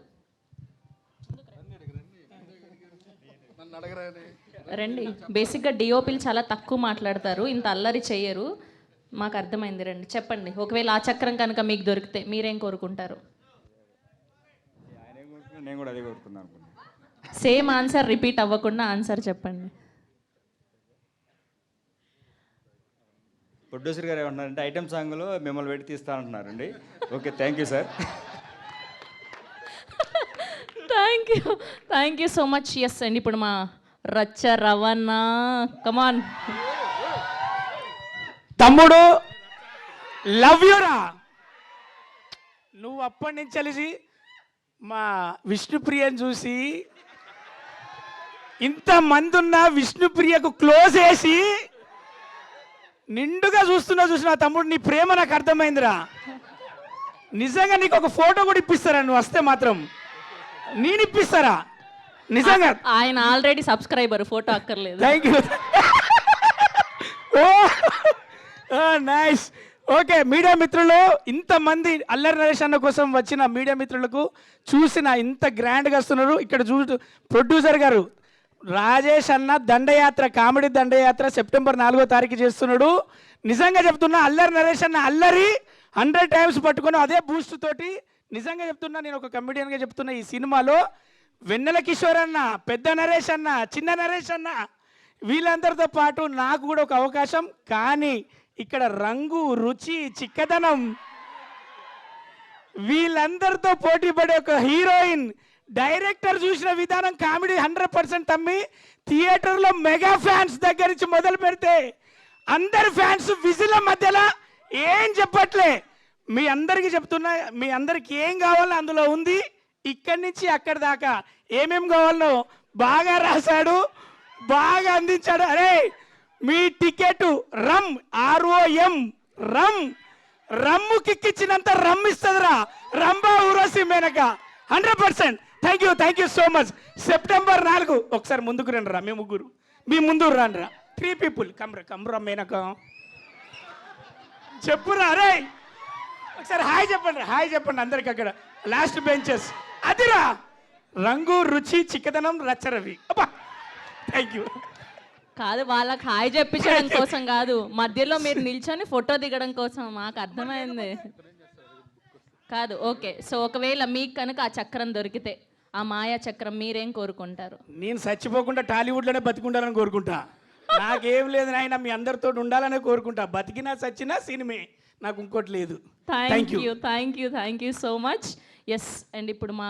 B: రండి. బేసిక్గా డిఓపిలు చాలా తక్కువ మాట్లాడతారు, ఇంత అల్లరి చేయరు, మాకు అర్థమైంది. రండి చెప్పండి. ఒకవేళ ఆ చక్రం కనుక మీకు దొరికితే మీరేం కోరుకుంటారు?
F: నేను కూడా అదే కోరుకున్నాను.
B: సేమ్ ఆన్సర్ రిపీట్ అవ్వకుండా ఆన్సర్ చెప్పండి.
F: ప్రొడ్యూసర్ గారు ఏమంటున్నారంటే ఐటమ్ సాంగ్లో మిమ్మల్ని పెట్టి తీస్తానంటున్నారండి. Okay, thank you sir.
B: Thank you so much. Yes అండి, ఇప్పుడు మా రచ్చ రవణ కమాన్.
I: తమ్ముడు లవ్ యూరా. నువ్వు అప్పటి నుంచి కలిసి మా విష్ణుప్రియని చూసి ఇంతమంది ఉన్న విష్ణుప్రియకు క్లోజ్ వేసి నిండుగా చూస్తున్నా తమ్ముడు. నీ ప్రేమ నాకు అర్థమైందిరా. నిజంగా నీకు ఒక ఫోటో కూడా ఇప్పిస్తారా నువ్వు వస్తే మాత్రం? నేను ఇప్పిస్తారా నిజంగా?
B: ఆయన ఆల్రెడీ సబ్స్క్రైబర్, ఫోటో అక్కర్లేదు.
I: Thank you. Nice. Okay, media మిత్రులు, ఇంతమంది అల్లరి నరేష్ అన్న కోసం వచ్చిన మీడియా మిత్రులకు చూసిన ఇంత గ్రాండ్గా వస్తున్నారు. ఇక్కడ ప్రొడ్యూసర్ గారు రాజేష్ అన్న దండయాత్ర, కామెడీ దండయాత్ర సెప్టెంబర్ 4వ తారీఖు చేస్తున్నాడు. నిజంగా చెప్తున్నా, అల్లరి నరేష్ అన్న అల్లరి 100 times పట్టుకొని అదే బూస్ట్ తోటి. నిజంగా చెప్తున్నా, నేను ఒక కమెడియన్గా చెప్తున్నా, ఈ సినిమాలో వెన్నెల కిషోర్ అన్న, పెద్ద నరేష్ అన్న, చిన్న నరేష్ అన్న, వీళ్ళందరితో పాటు నాకు కూడా ఒక అవకాశం. కానీ ఇక్కడ రంగు, రుచి, చిక్కదనం, వీళ్ళందరితో పోటీ పడే ఒక హీరోయిన్, డైరెక్టర్ చూసిన విధానం కామెడీ 100% అమ్మి థియేటర్లో మెగా ఫ్యాన్స్ దగ్గర నుంచి మొదలు పెడితే అందరి ఫ్యాన్స్ విజిల మధ్యలో ఏం చెప్పట్లే. మీ అందరికీ చెప్తున్నా, మీ అందరికి ఏం కావాలో అందులో ఉంది. ఇక్కడి నుంచి అక్కడి దాకా ఏమేం కావాలో బాగా రాశాడు, బాగా అందించాడు. అరే మీ ticket rum, ROM rum, rum కిక్కిచ్చినంత రమ్ ఇస్తుందిరా Rambha Urvashi Menaka 100%. Thank you so much. September 4 ఒకసారి ముందుకు రండి రా, మీ ముగ్గురు మీ ముందు రండి రా. 3 people కమ్రా మేనక చెప్పురా. అరే ఒకసారి హాయ్ చెప్పండి అందరికి అక్కడ లాస్ట్ బెంచెస్. అదిరా రంగు, రుచి, చిక్కదనం, రచ్చరవి. అబ్బా థ్యాంక్ యూ.
B: కాదు, వాళ్ళకి హాయ్ చెప్పించడం కోసం కాదు, మధ్యలో మీరు నిల్చొని ఫోటో దిగడం కోసం. మాకు అర్థమైంది కాదు. ఓకే, సో ఒకవేళ మీకు కనుక ఆ చక్రం దొరికితే, ఆ మాయా చక్రం, మీరేం కోరుకుంటారు?
I: నేను చచ్చిపోకుండా టాలీవుడ్లోనే బతికుండాలని కోరుకుంటా. నాకేం లేదు నాయన, మీ అందరితో ఉండాలనే కోరుకుంటా. బతికినా చచ్చినా సినిమే, నాకు ఇంకోటి లేదు.
B: Thank you so much. Yes and ఇప్పుడు మా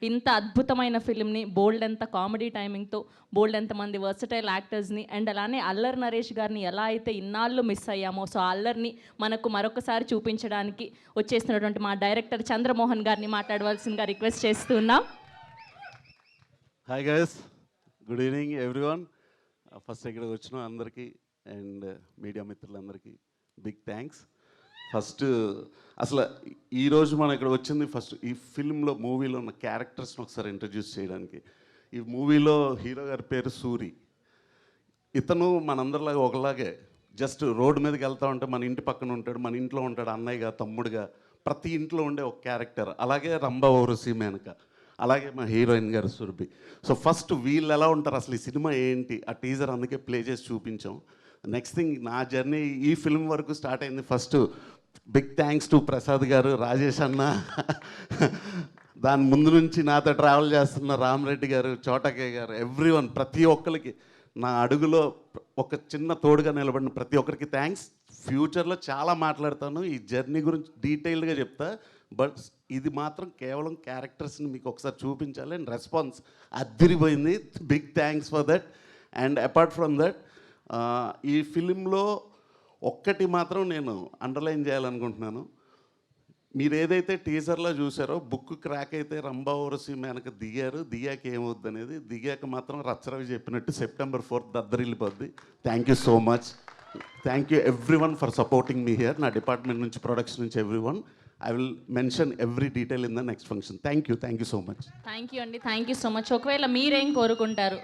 B: ఇంత అద్భుతమైన ఫిల్మ్ని బోల్డ్ ఎంత కామెడీ టైమింగ్తో, బోల్డ్ ఎంతమంది వర్సటైల్ యాక్టర్స్ని, అండ్ అలానే అల్లరి నరేష్ గారిని ఎలా అయితే ఇన్నాళ్ళు మిస్ అయ్యామో, సో అల్లరిని మనకు మరొకసారి చూపించడానికి వచ్చేస్తున్నటువంటి మా డైరెక్టర్ చంద్రమోహన్ గారిని మాట్లాడవలసిందిగా రిక్వెస్ట్ చేస్తున్నాం.
J: Hi guys, good evening everyone. First ఇక్కడికి వచ్చిన అందరికీ అండ్ మీడియా మిత్రులందరికీ బిగ్ థ్యాంక్స్. ఫస్ట్ అసలు ఈరోజు మనం ఇక్కడ వచ్చింది ఫస్ట్ ఈ ఫిల్మ్లో, మూవీలో ఉన్న క్యారెక్టర్స్ని ఒకసారి ఇంట్రడ్యూస్ చేయడానికి. ఈ మూవీలో హీరో గారి పేరు సూరి. ఇతను మనందరిలాగా ఒకలాగే జస్ట్ రోడ్డు మీదకి వెళ్తా ఉంటే మన ఇంటి పక్కన ఉంటాడు, మన ఇంట్లో ఉంటాడు, అన్నయ్యగా తమ్ముడుగా ప్రతి ఇంట్లో ఉండే ఒక క్యారెక్టర్. అలాగే రంభా ఊర్వశి మేనక, అలాగే మా హీరోయిన్ గారు సురభి. సో ఫస్ట్ వీళ్ళు ఎలా ఉంటారు, అసలు ఈ సినిమా ఏంటి, ఆ టీజర్ అందుకే ప్లే చేసి చూపించాం. నెక్స్ట్ థింగ్, నా జర్నీ ఈ ఫిల్మ్ వరకు స్టార్ట్ అయింది. First big thanks to Prasad garu, Rajesh అన్న, దాని ముందు నుంచి నాతో ట్రావెల్ చేస్తున్న రామరెడ్డి గారు, చోటకే గారు, ఎవ్రీవన్, ప్రతి ఒక్కరికి నా అడుగులో ఒక చిన్న తోడుగా నిలబడిన ప్రతి ఒక్కరికి థ్యాంక్స్. ఫ్యూచర్లో చాలా మాట్లాడతాను, ఈ జర్నీ గురించి డీటెయిల్డ్గా చెప్తా. బట్ ఇది మాత్రం కేవలం క్యారెక్టర్స్ని మీకు ఒకసారి చూపించాలి. అండ్ రెస్పాన్స్ అదిరిపోయింది. Big thanks for that. And apart from that, ఈ ఫిలింలో ఒక్కటి మాత్రం నేను అండర్లైన్ చేయాలనుకుంటున్నాను. మీరు ఏదైతే టీజర్లో చూసారో, బుక్ క్రాక్ అయితే రంభా ఊర్వశి మేనక దిగాక ఏమవుద్ది అనేది, దిగాక మాత్రం రచ్చరవి చెప్పినట్టు September 4th దద్దరిల్లిపోద్ది. Thank you so much. Thank you everyone for supporting me here. నా డిపార్ట్మెంట్ నుంచి, ప్రొడక్షన్ నుంచి, everyone. I will mention every detail in the next function. Thank you so much.
B: Thank you అండి, థ్యాంక్ యూ సో మచ్. ఒకవేళ మీరేం కోరుకుంటారు?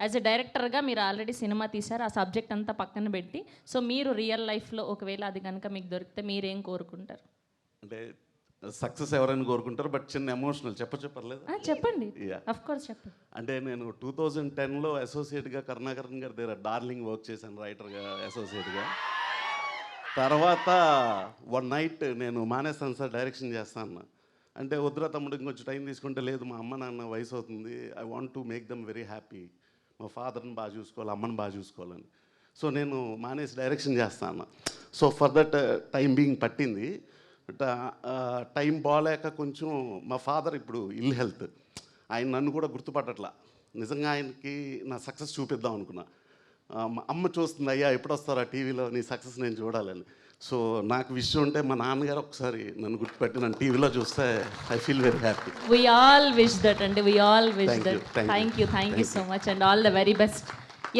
B: యాజ్ ఎ డైరెక్టర్గా మీరు ఆల్రెడీ సినిమా తీశారు, ఆ సబ్జెక్ట్ అంతా పక్కన పెట్టి, సో మీరు రియల్ లైఫ్లో ఒకవేళ అది కనుక మీకు దొరికితే మీరేం కోరుకుంటారు?
J: అంటే సక్సెస్ ఎవరైనా కోరుకుంటారు, బట్ చిన్న ఎమోషనల్ చెప్పలేదు.
B: చెప్పండి, ఆఫ్ కోర్స్ చెప్పండి.
J: అంటే నేను 2010లో అసోసియేట్గా కరుణాకరన్ గారి దగ్గర డార్లింగ్ వర్క్ చేశాను, రైటర్గా, అసోసియేట్గా. తర్వాత వన్ నైట్ నేను మానేస్తాను సార్, డైరెక్షన్ చేస్తాను అంటే, వద్దురా తమ్ముడు ఇంకొంచెం టైం తీసుకుంటే, లేదు మా అమ్మ నాన్న వయసు అవుతుంది, I want to make them very happy, మా ఫాదర్ని బాగా చూసుకోవాలి, అమ్మని బాగా చూసుకోవాలని. సో నేను మానేసి డైరెక్షన్ చేస్తాను. So for that time being పట్టింది. టైం బాగాలేక కొంచెం, మా ఫాదర్ ఇప్పుడు ఇల్ హెల్త్, ఆయన నన్ను కూడా గుర్తుపట్టట్లా. నిజంగా ఆయనకి నా సక్సెస్ చూపిద్దాం అనుకున్నా. మా అమ్మ చూస్తుంది, అయ్యా ఎప్పుడు వస్తారా టీవీలో, నీ సక్సెస్ నేను చూడాలని. సో నాకు విషయం ఉంటే మా నాన్నగారు ఒకసారి నన్ను గుర్తుపెట్టి నన్ను టీవీలో చూస్తే I feel very happy.
B: We all wish that అండి, we all wish that. Thank you so much and all the very best.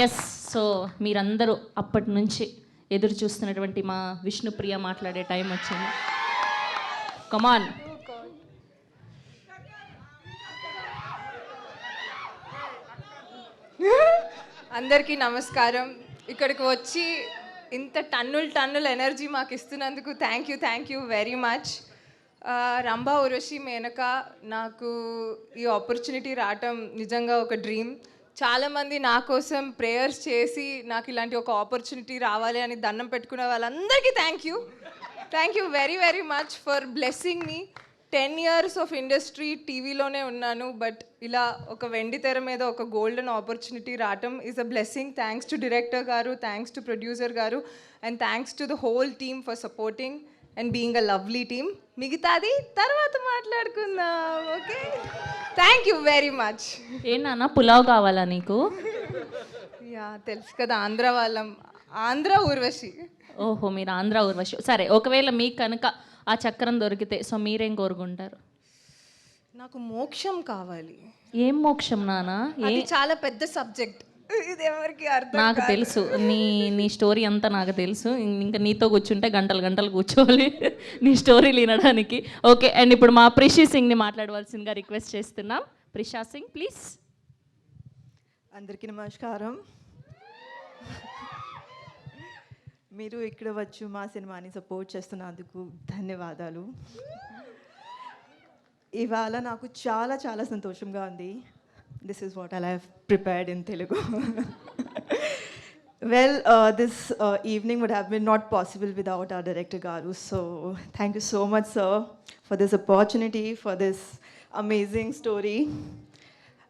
B: Yes, so మీరందరూ అప్పటి నుంచి ఎదురు చూస్తున్నటువంటి మా విష్ణుప్రియ మాట్లాడే టైం వచ్చింది. కమాన్.
K: అందరికీ నమస్కారం. ఇక్కడికి వచ్చి ఇంత టన్నుల ఎనర్జీ మాకు ఇస్తున్నందుకు thank you very much. Rambha Urvashi Menaka, నాకు ఈ ఆపర్చునిటీ రావటం నిజంగా ఒక డ్రీమ్. చాలామంది నా కోసం ప్రేయర్స్ చేసి నాకు ఇలాంటి ఒక ఆపర్చునిటీ రావాలి అని దండం పెట్టుకునే వాళ్ళందరికీ thank you very much for blessing me. 10 years of industry టీవీలోనే ఉన్నాను, బట్ ఇలా ఒక వెండి తెర మీద ఒక గోల్డెన్ ఆపర్చునిటీ రావటం is a blessing. Thanks to director గారు, థ్యాంక్స్ టు ప్రొడ్యూసర్ గారు, and thanks to the whole team for supporting and being a lovely team. మిగతాది తర్వాత మాట్లాడుకుందాం, okay? Thank you very much.
B: ఏంటన్నా పులావ్ కావాలా నీకు?
K: యా, తెలుసు కదా, ఆంధ్ర వాళ్ళం, ఆంధ్ర ఊర్వశి.
B: ఓహో, మీరు ఆంధ్ర ఊర్వశి. సరే, ఒకవేళ మీకు కనుక ఆ చక్రం దొరికితే, సో మీరేం కోరుకుంటారు?
K: నాకు మోక్షం కావాలి.
B: ఏం మోక్షం నానా?
K: అది చాలా పెద్ద సబ్జెక్ట్, ఇది ఎవరికి అర్థం
B: నాకు
K: కాదు.
B: తెలుసు, నీ స్టోరీ అంతా నాకు తెలుసు. ఇంకా నీతో కూర్చుంటే గంటలు కూర్చోవాలి నీ స్టోరీ వినడానికి. ఓకే, అండ్ ఇప్పుడు మా ప్రిషి సింగ్ని మాట్లాడవలసిందిగా రిక్వెస్ట్ చేస్తున్నాం. ప్రిషా సింగ్ ప్లీజ్.
L: అందరికీ నమస్కారం. మీరు ఇక్కడ వచ్చి మా సినిమాని సపోర్ట్ చేస్తున్నందుకు ధన్యవాదాలు. ఇవాళ నాకు చాలా సంతోషంగా ఉంది. This is what I have prepared in Telugu. Well, this evening would have been not possible without our director Garu. So thank you so much, sir, for this opportunity, for this amazing story.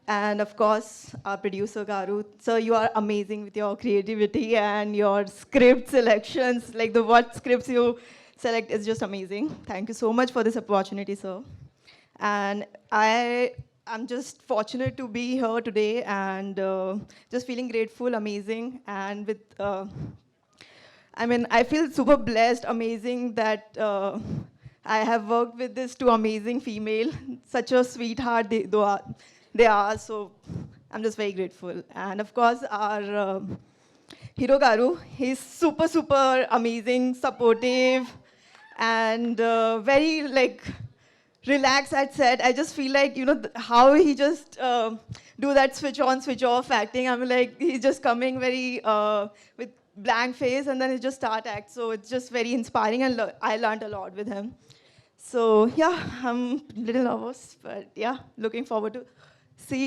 L: And of course, our producer Garu. Sir, you are amazing with your creativity and your script selections. Like what scripts you select is just amazing. Thank you so much for this opportunity, sir. And I'm just fortunate to be here today and just feeling grateful, amazing, and with, I feel super blessed, amazing that I have worked with this two amazing female, such a sweetheart they are, so I'm just very grateful. And of course, our hero Garu, he's super amazing, supportive, and very relax at set. I just feel like, you know, how he just do that switch on, switch off acting. I'm like, he's just coming very with blank face and then he just start act. So it's just very inspiring and I learned a lot with him. So yeah, I'm a little nervous, but yeah, looking forward to see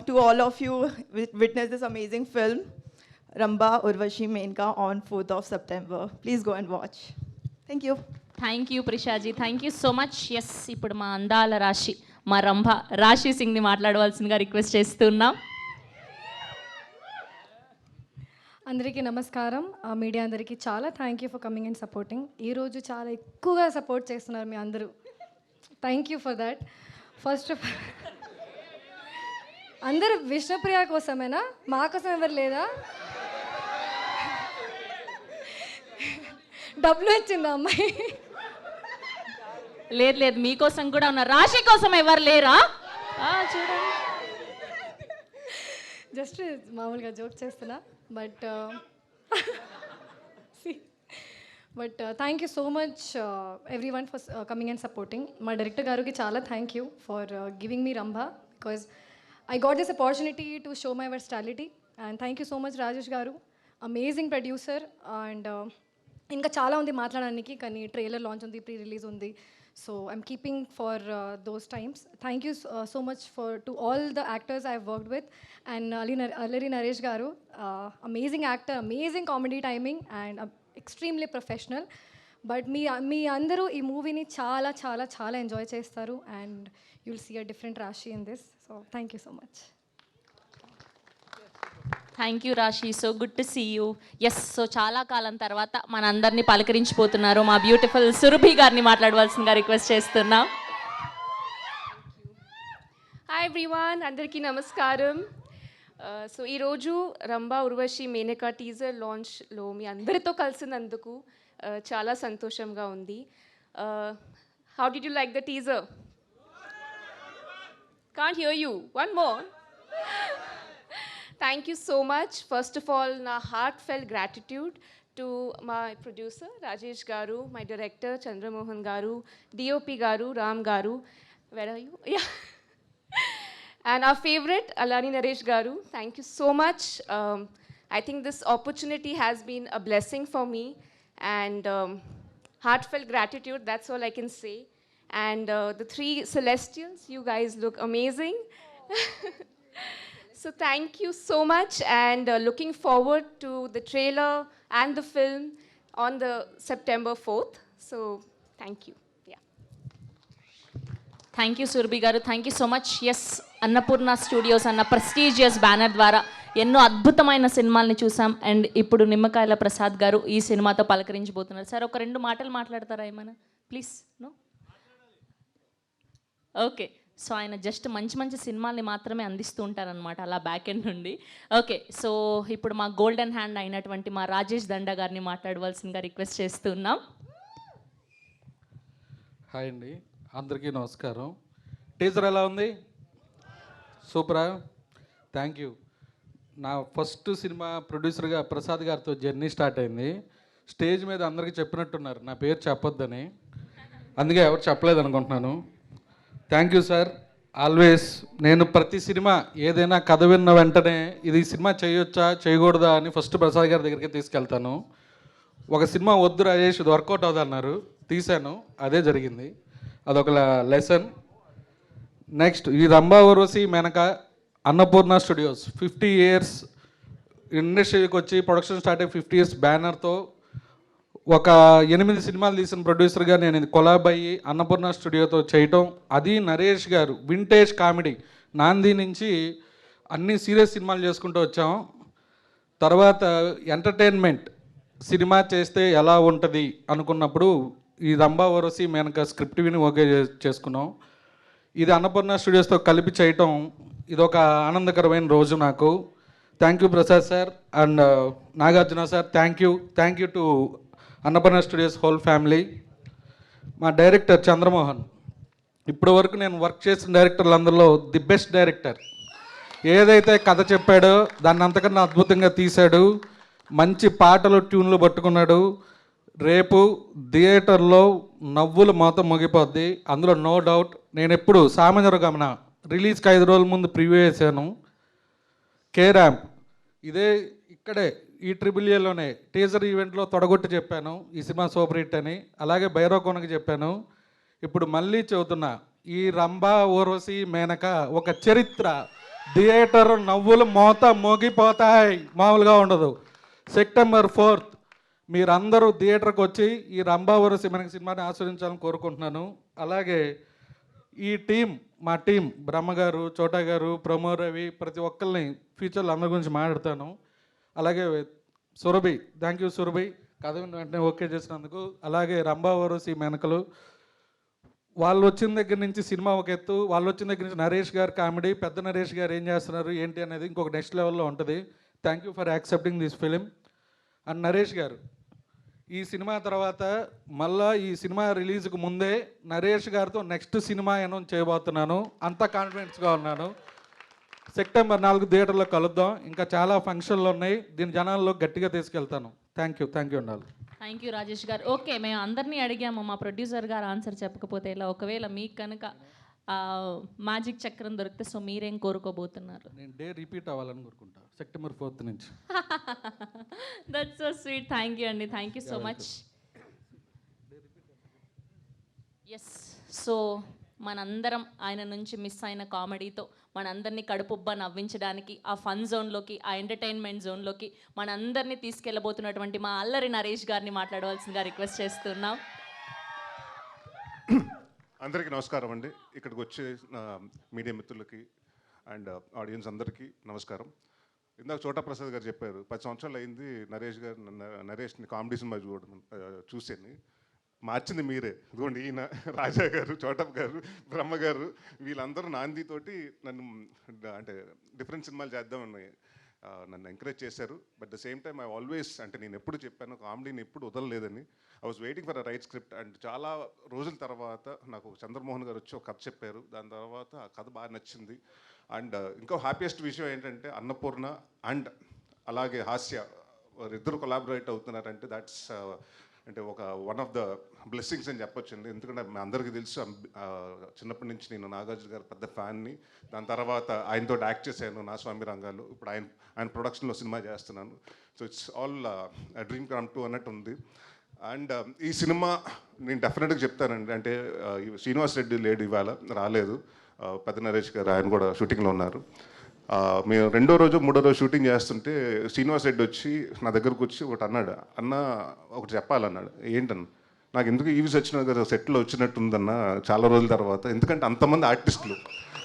L: to all of you witness this amazing film, Ramba Urvashi Menka, on 4th of September. Please go and watch. Thank you.
B: Thank you Prishaji, thank you so much. Yes, ఇప్పుడు మా అందాల రాశి, మా రంభ రాశి సింగ్ని మాట్లాడవలసిందిగా రిక్వెస్ట్ చేస్తున్నాం.
M: అందరికీ నమస్కారం. మీడియా అందరికీ చాలా thank you for coming and supporting. ఈరోజు చాలా ఎక్కువగా సపోర్ట్ చేస్తున్నారు మీ అందరూ. Thank you for that. First of అందరూ విష్ణుప్రియ కోసమేనా? మా కోసం ఎవరు లేదా? డబ్బులు వచ్చిందా అమ్మాయి?
B: లేదు లేదు, మీకోసం కూడా ఉన్నారు. రాశి కోసం ఎవరు లేరా? చూడండి,
M: జస్ట్ మామూలుగా జోక్ చేస్తున్నా. But thank you so much every one for coming and supporting. మా డైరెక్టర్ గారికి చాలా thank you for giving me Rambha, because I got this opportunity to show my versatility, and thank you so much Rajesh garu, amazing producer. And ఇంకా చాలా ఉంది మాట్లాడడానికి, కానీ ట్రైలర్ లాంచ్ ఉంది, ప్రీ రిలీజ్ ఉంది. So I'm keeping for those times. Thank you so much to all the actors I worked with. And Allari Naresh గారు, amazing actor, amazing comedy timing and extremely professional. But మీ అందరూ ఈ మూవీని చాలా చాలా చాలా ఎంజాయ్ చేస్తారు, and you will see a different Rashi in this. So thank you so much.
B: Thank you Rashi, so good to see you. Yes, so చాలా కాలం తర్వాత మనందరినీ పలకరించిపోతున్నారు మా బ్యూటిఫుల్ సురభి గారిని మాట్లాడవలసిందిగా రిక్వెస్ట్ చేస్తున్నాం.
K: హాయ్ ఎవ్రీవన్, అందరికీ నమస్కారం. సో ఈరోజు రంభా ఉర్వశి మేనకా టీజర్ లాంచ్లో మీ అందరితో కలిసినందుకు చాలా సంతోషంగా ఉంది. How did you like the teaser? Can't hear you, one more. Thank you so much. First of all, na heartfelt gratitude to my producer Rajesh garu, my director Chandra Mohan garu, DOP garu Ram garu. Where are you? Yeah. And our favorite Alani Naresh garu. Thank you so much. I think this opportunity has been a blessing for me, and heartfelt gratitude. That's all I can say. And the three celestials, you guys look amazing. So thank you so much, and looking forward to the trailer and the film on the September 4th. So thank you. Yeah.
B: Thank you Surabhi గారు, thank you so much. Yes, Annapurna studios అన్న ప్రెస్టీజియస్ బ్యానర్ ద్వారా ఎన్నో అద్భుతమైన సినిమాల్ని చూసాం. అండ్ ఇప్పుడు నిమ్మకాయల ప్రసాద్ గారు ఈ సినిమాతో పలకరించబోతున్నారు. సార్, ఒక 2 మాటలు మాట్లాడతారా ఏమైనా ప్లీజ్? No, okay. సో ఆయన జస్ట్ మంచి మంచి సినిమాల్ని మాత్రమే అందిస్తూ ఉంటారనమాట, అలా బ్యాక్ ఎండ్ నుండి. ఓకే, సో ఇప్పుడు మా గోల్డెన్ హ్యాండ్ అయినటువంటి మా రాజేష్ దండా గారిని మాట్లాడవలసిందిగా రిక్వెస్ట్ చేస్తున్నాం.
N: హాయ్ అండి, అందరికీ నమస్కారం. టీజర్ ఎలా ఉంది? సూపరా? Thank you. నా ఫస్ట్ సినిమా ప్రొడ్యూసర్గా ప్రసాద్ గారితో జర్నీ స్టార్ట్ అయింది. స్టేజ్ మీద అందరికీ చెప్పినట్టున్నారు నా పేరు చెప్పొద్దని, అందుకే ఎవరు చెప్పలేదు అనుకుంటున్నాను. Thank you sir. ఆల్వేస్ నేను ప్రతి సినిమా ఏదైనా కథ విన్న వెంటనే ఇది సినిమా చేయొచ్చా చేయకూడదా అని ఫస్ట్ ప్రసాద్ గారి దగ్గరికి తీసుకెళ్తాను. ఒక సినిమా వద్దు రాజేష్, ఇది వర్కౌట్ అవుతుంది అన్నారు, తీశాను, అదే జరిగింది. అదొక లెసన్. నెక్స్ట్, ఈ రంభా ఉర్వశి మేనకా అన్నపూర్ణ స్టూడియోస్ 50 years ఇండస్ట్రీకి వచ్చి ప్రొడక్షన్ స్టార్ట్ అయ్యి 50 years బ్యానర్తో ఒక 8 సినిమాలు తీసిన ప్రొడ్యూసర్గా నేను ఇది కొలాబ్ అయ్యి అన్నపూర్ణ స్టూడియోతో చేయటం. అది నరేష్ గారు వింటేజ్ కామెడీ నాంది నుంచి అన్ని సీరియస్ సినిమాలు చేసుకుంటూ వచ్చాం. తర్వాత ఎంటర్టైన్మెంట్ సినిమా చేస్తే ఎలా ఉంటుంది అనుకున్నప్పుడు ఈ రంభా ఉర్వశి మేనకా స్క్రిప్ట్ విని ఓకే చేసుకున్నాం. ఇది అన్నపూర్ణ స్టూడియోస్తో కలిపి చేయటం ఇదొక ఆనందకరమైన రోజు నాకు. Thank you Prasad sir and Nagarjuna sir. Thank you to Annapurna studios whole family. మా డైరెక్టర్ చంద్రమోహన్, ఇప్పటి వరకు నేను వర్క్ చేసిన డైరెక్టర్లందరిలో ది బెస్ట్ డైరెక్టర్. ఏదైతే కథ చెప్పాడో దాన్ని అంతకన్నా అద్భుతంగా తీశాడు. మంచి పాటలు ట్యూన్లు పట్టుకున్నాడు. రేపు థియేటర్లో నవ్వులు మొత్తం ముగిపోద్ది, అందులో నో డౌట్. నేను ఎప్పుడు సామాన్య గమన రిలీజ్కి 5 రోజుల ముందు ప్రివ్యూ చేశాను. కే ర్యాంప్ ఇదే ఇక్కడే ఈ ట్రిబుల్ఏలోనే టీజర్ ఈవెంట్లో తొడగొట్టి చెప్పాను ఈ సినిమా సూపర్ హిట్ అని. అలాగే భైరవకోనకి చెప్పాను. ఇప్పుడు మళ్ళీ చెబుతున్నా, ఈ రంభా ఊర్వశి మేనక ఒక చరిత్ర. థియేటర్ నవ్వులు మోత మోగిపోతాయి, మామూలుగా ఉండదు. సెప్టెంబర్ 4th మీరందరూ థియేటర్కి వచ్చి ఈ రంభా ఊర్వశి మేనక సినిమాని ఆస్వాదించాలని కోరుకుంటున్నాను. అలాగే ఈ టీం, మా టీం బ్రహ్మగారు, చోటా గారు, ప్రమో రవి, ప్రతి ఒక్కరిని ఫ్యూచర్లో అందరి గురించి మాట్లాడతాను. అలాగే సురభి, థ్యాంక్ యూ సురభి, కథ వెంటనే ఓకే చేసినందుకు. అలాగే రంభా ఊర్వశి మేనకలు వాళ్ళు వచ్చిన దగ్గర నుంచి సినిమా ఒక ఎత్తు, వాళ్ళు వచ్చిన దగ్గర నుంచి నరేష్ గారు కామెడీ, పెద్ద నరేష్ గారు ఏం చేస్తున్నారు ఏంటి అనేది ఇంకొక నెక్స్ట్ లెవెల్లో ఉంటుంది. Thank you for accepting this film. And Naresh గారు, ఈ సినిమా తర్వాత మళ్ళా ఈ సినిమా రిలీజ్కి ముందే నరేష్ గారితో నెక్స్ట్ సినిమా అనౌన్స్ చేయబోతున్నాను. అంత కాన్ఫిడెన్స్గా ఉన్నాను. సెప్టెంబర్ 4 థియేటర్లో కలుద్దాం. ఇంకా చాలా ఫంక్షన్లు ఉన్నాయి, దీని జనాల్లో గట్టిగా తీసుకెళ్తాను. థ్యాంక్ యూ ఉండాలి.
B: థ్యాంక్ యూ రాజేష్ గారు. ఓకే, మేము అందరినీ అడిగాము, మా ప్రొడ్యూసర్ గారు ఆన్సర్ చెప్పకపోతే ఇలా. ఒకవేళ మీకు కనుక మ్యాజిక్ చక్రం దొరికితే సో మీరేం కోరుకోబోతున్నారు?
N: నేను డే రిపీట్ అవ్వాలని కోరుకుంటా సెప్టెంబర్ 4th నుంచి.
B: That's so sweet. Thank you అండి, thank you so much. Yes, so మనందరం ఆయన నుంచి మిస్ అయిన కామెడీతో మనందరినీ కడుపుబ్బా నవ్వించడానికి ఆ ఫన్ జోన్లోకి, ఆ ఎంటర్టైన్మెంట్ జోన్లోకి మనందరినీ తీసుకెళ్ళబోతున్నటువంటి మా అల్లరి నరేష్ గారిని మాట్లాడవలసిందిగా రిక్వెస్ట్ చేస్తున్నాం.
O: అందరికీ నమస్కారం అండి. ఇక్కడికి వచ్చే మీడియా మిత్రులకి అండ్ ఆడియన్స్ అందరికీ నమస్కారం. ఇందాక చోటా ప్రసాద్ గారు చెప్పారు 10 సంవత్సరాలు అయింది నరేష్ని కామెడీ సినిమా చూసాను. మార్చింది మీరే. ఇదిగోండి ఈయన రాజా గారు, చోటప్ గారు, బ్రహ్మ గారు, వీళ్ళందరూ నాందితోటి నన్ను అంటే డిఫరెంట్ సినిమాలు చేద్దామని నన్ను ఎంకరేజ్ చేశారు. But the same time I always, అంటే నేను ఎప్పుడు చెప్పాను కామెడీని ఎప్పుడు వదలలేదని. I was waiting for a right script. And చాలా రోజుల తర్వాత నాకు చంద్రమోహన్ గారు వచ్చి ఒక కథ చెప్పారు. దాని తర్వాత ఆ కథ బాగా నచ్చింది. అండ్ ఇంకో హ్యాపీయెస్ట్ విషయం ఏంటంటే అన్నపూర్ణ అండ్ అలాగే హాస్య ఇద్దరు కొలాబరేట్ అవుతున్నారంటే దాట్స్ అంటే ఒక వన్ ఆఫ్ ద బ్లెస్సింగ్స్ అని చెప్పొచ్చండి. ఎందుకంటే మీ అందరికీ తెలుసు చిన్నప్పటి నుంచి నేను నాగార్జున గారు పెద్ద ఫ్యాన్ని. దాని తర్వాత ఆయనతో యాక్ట్ చేశాను నా స్వామి రంగాలు. ఇప్పుడు ఆయన ప్రొడక్షన్లో సినిమా చేస్తున్నాను. So it's all dream come true అన్నట్టు ఉంది. అండ్ ఈ సినిమా నేను డెఫినెట్గా చెప్తానండి. అంటే శ్రీనివాస్ రెడ్డి లేడు, ఇవాళ రాలేదు. పెద్ద నరేష్ గారు ఆయన కూడా షూటింగ్లో ఉన్నారు. మేము 2వ రోజు 3వ రోజు షూటింగ్ చేస్తుంటే శ్రీనివాస్ రెడ్డి వచ్చి నా దగ్గరకు వచ్చి ఒకటి అన్నాడు. అన్న ఒకటి చెప్పాలన్నాడు. ఏంటన్న? నాకు ఎందుకు ఈవీస్ వచ్చిన కదా సెట్లో వచ్చినట్టుందన్న చాలా రోజుల తర్వాత. ఎందుకంటే అంతమంది ఆర్టిస్టులు,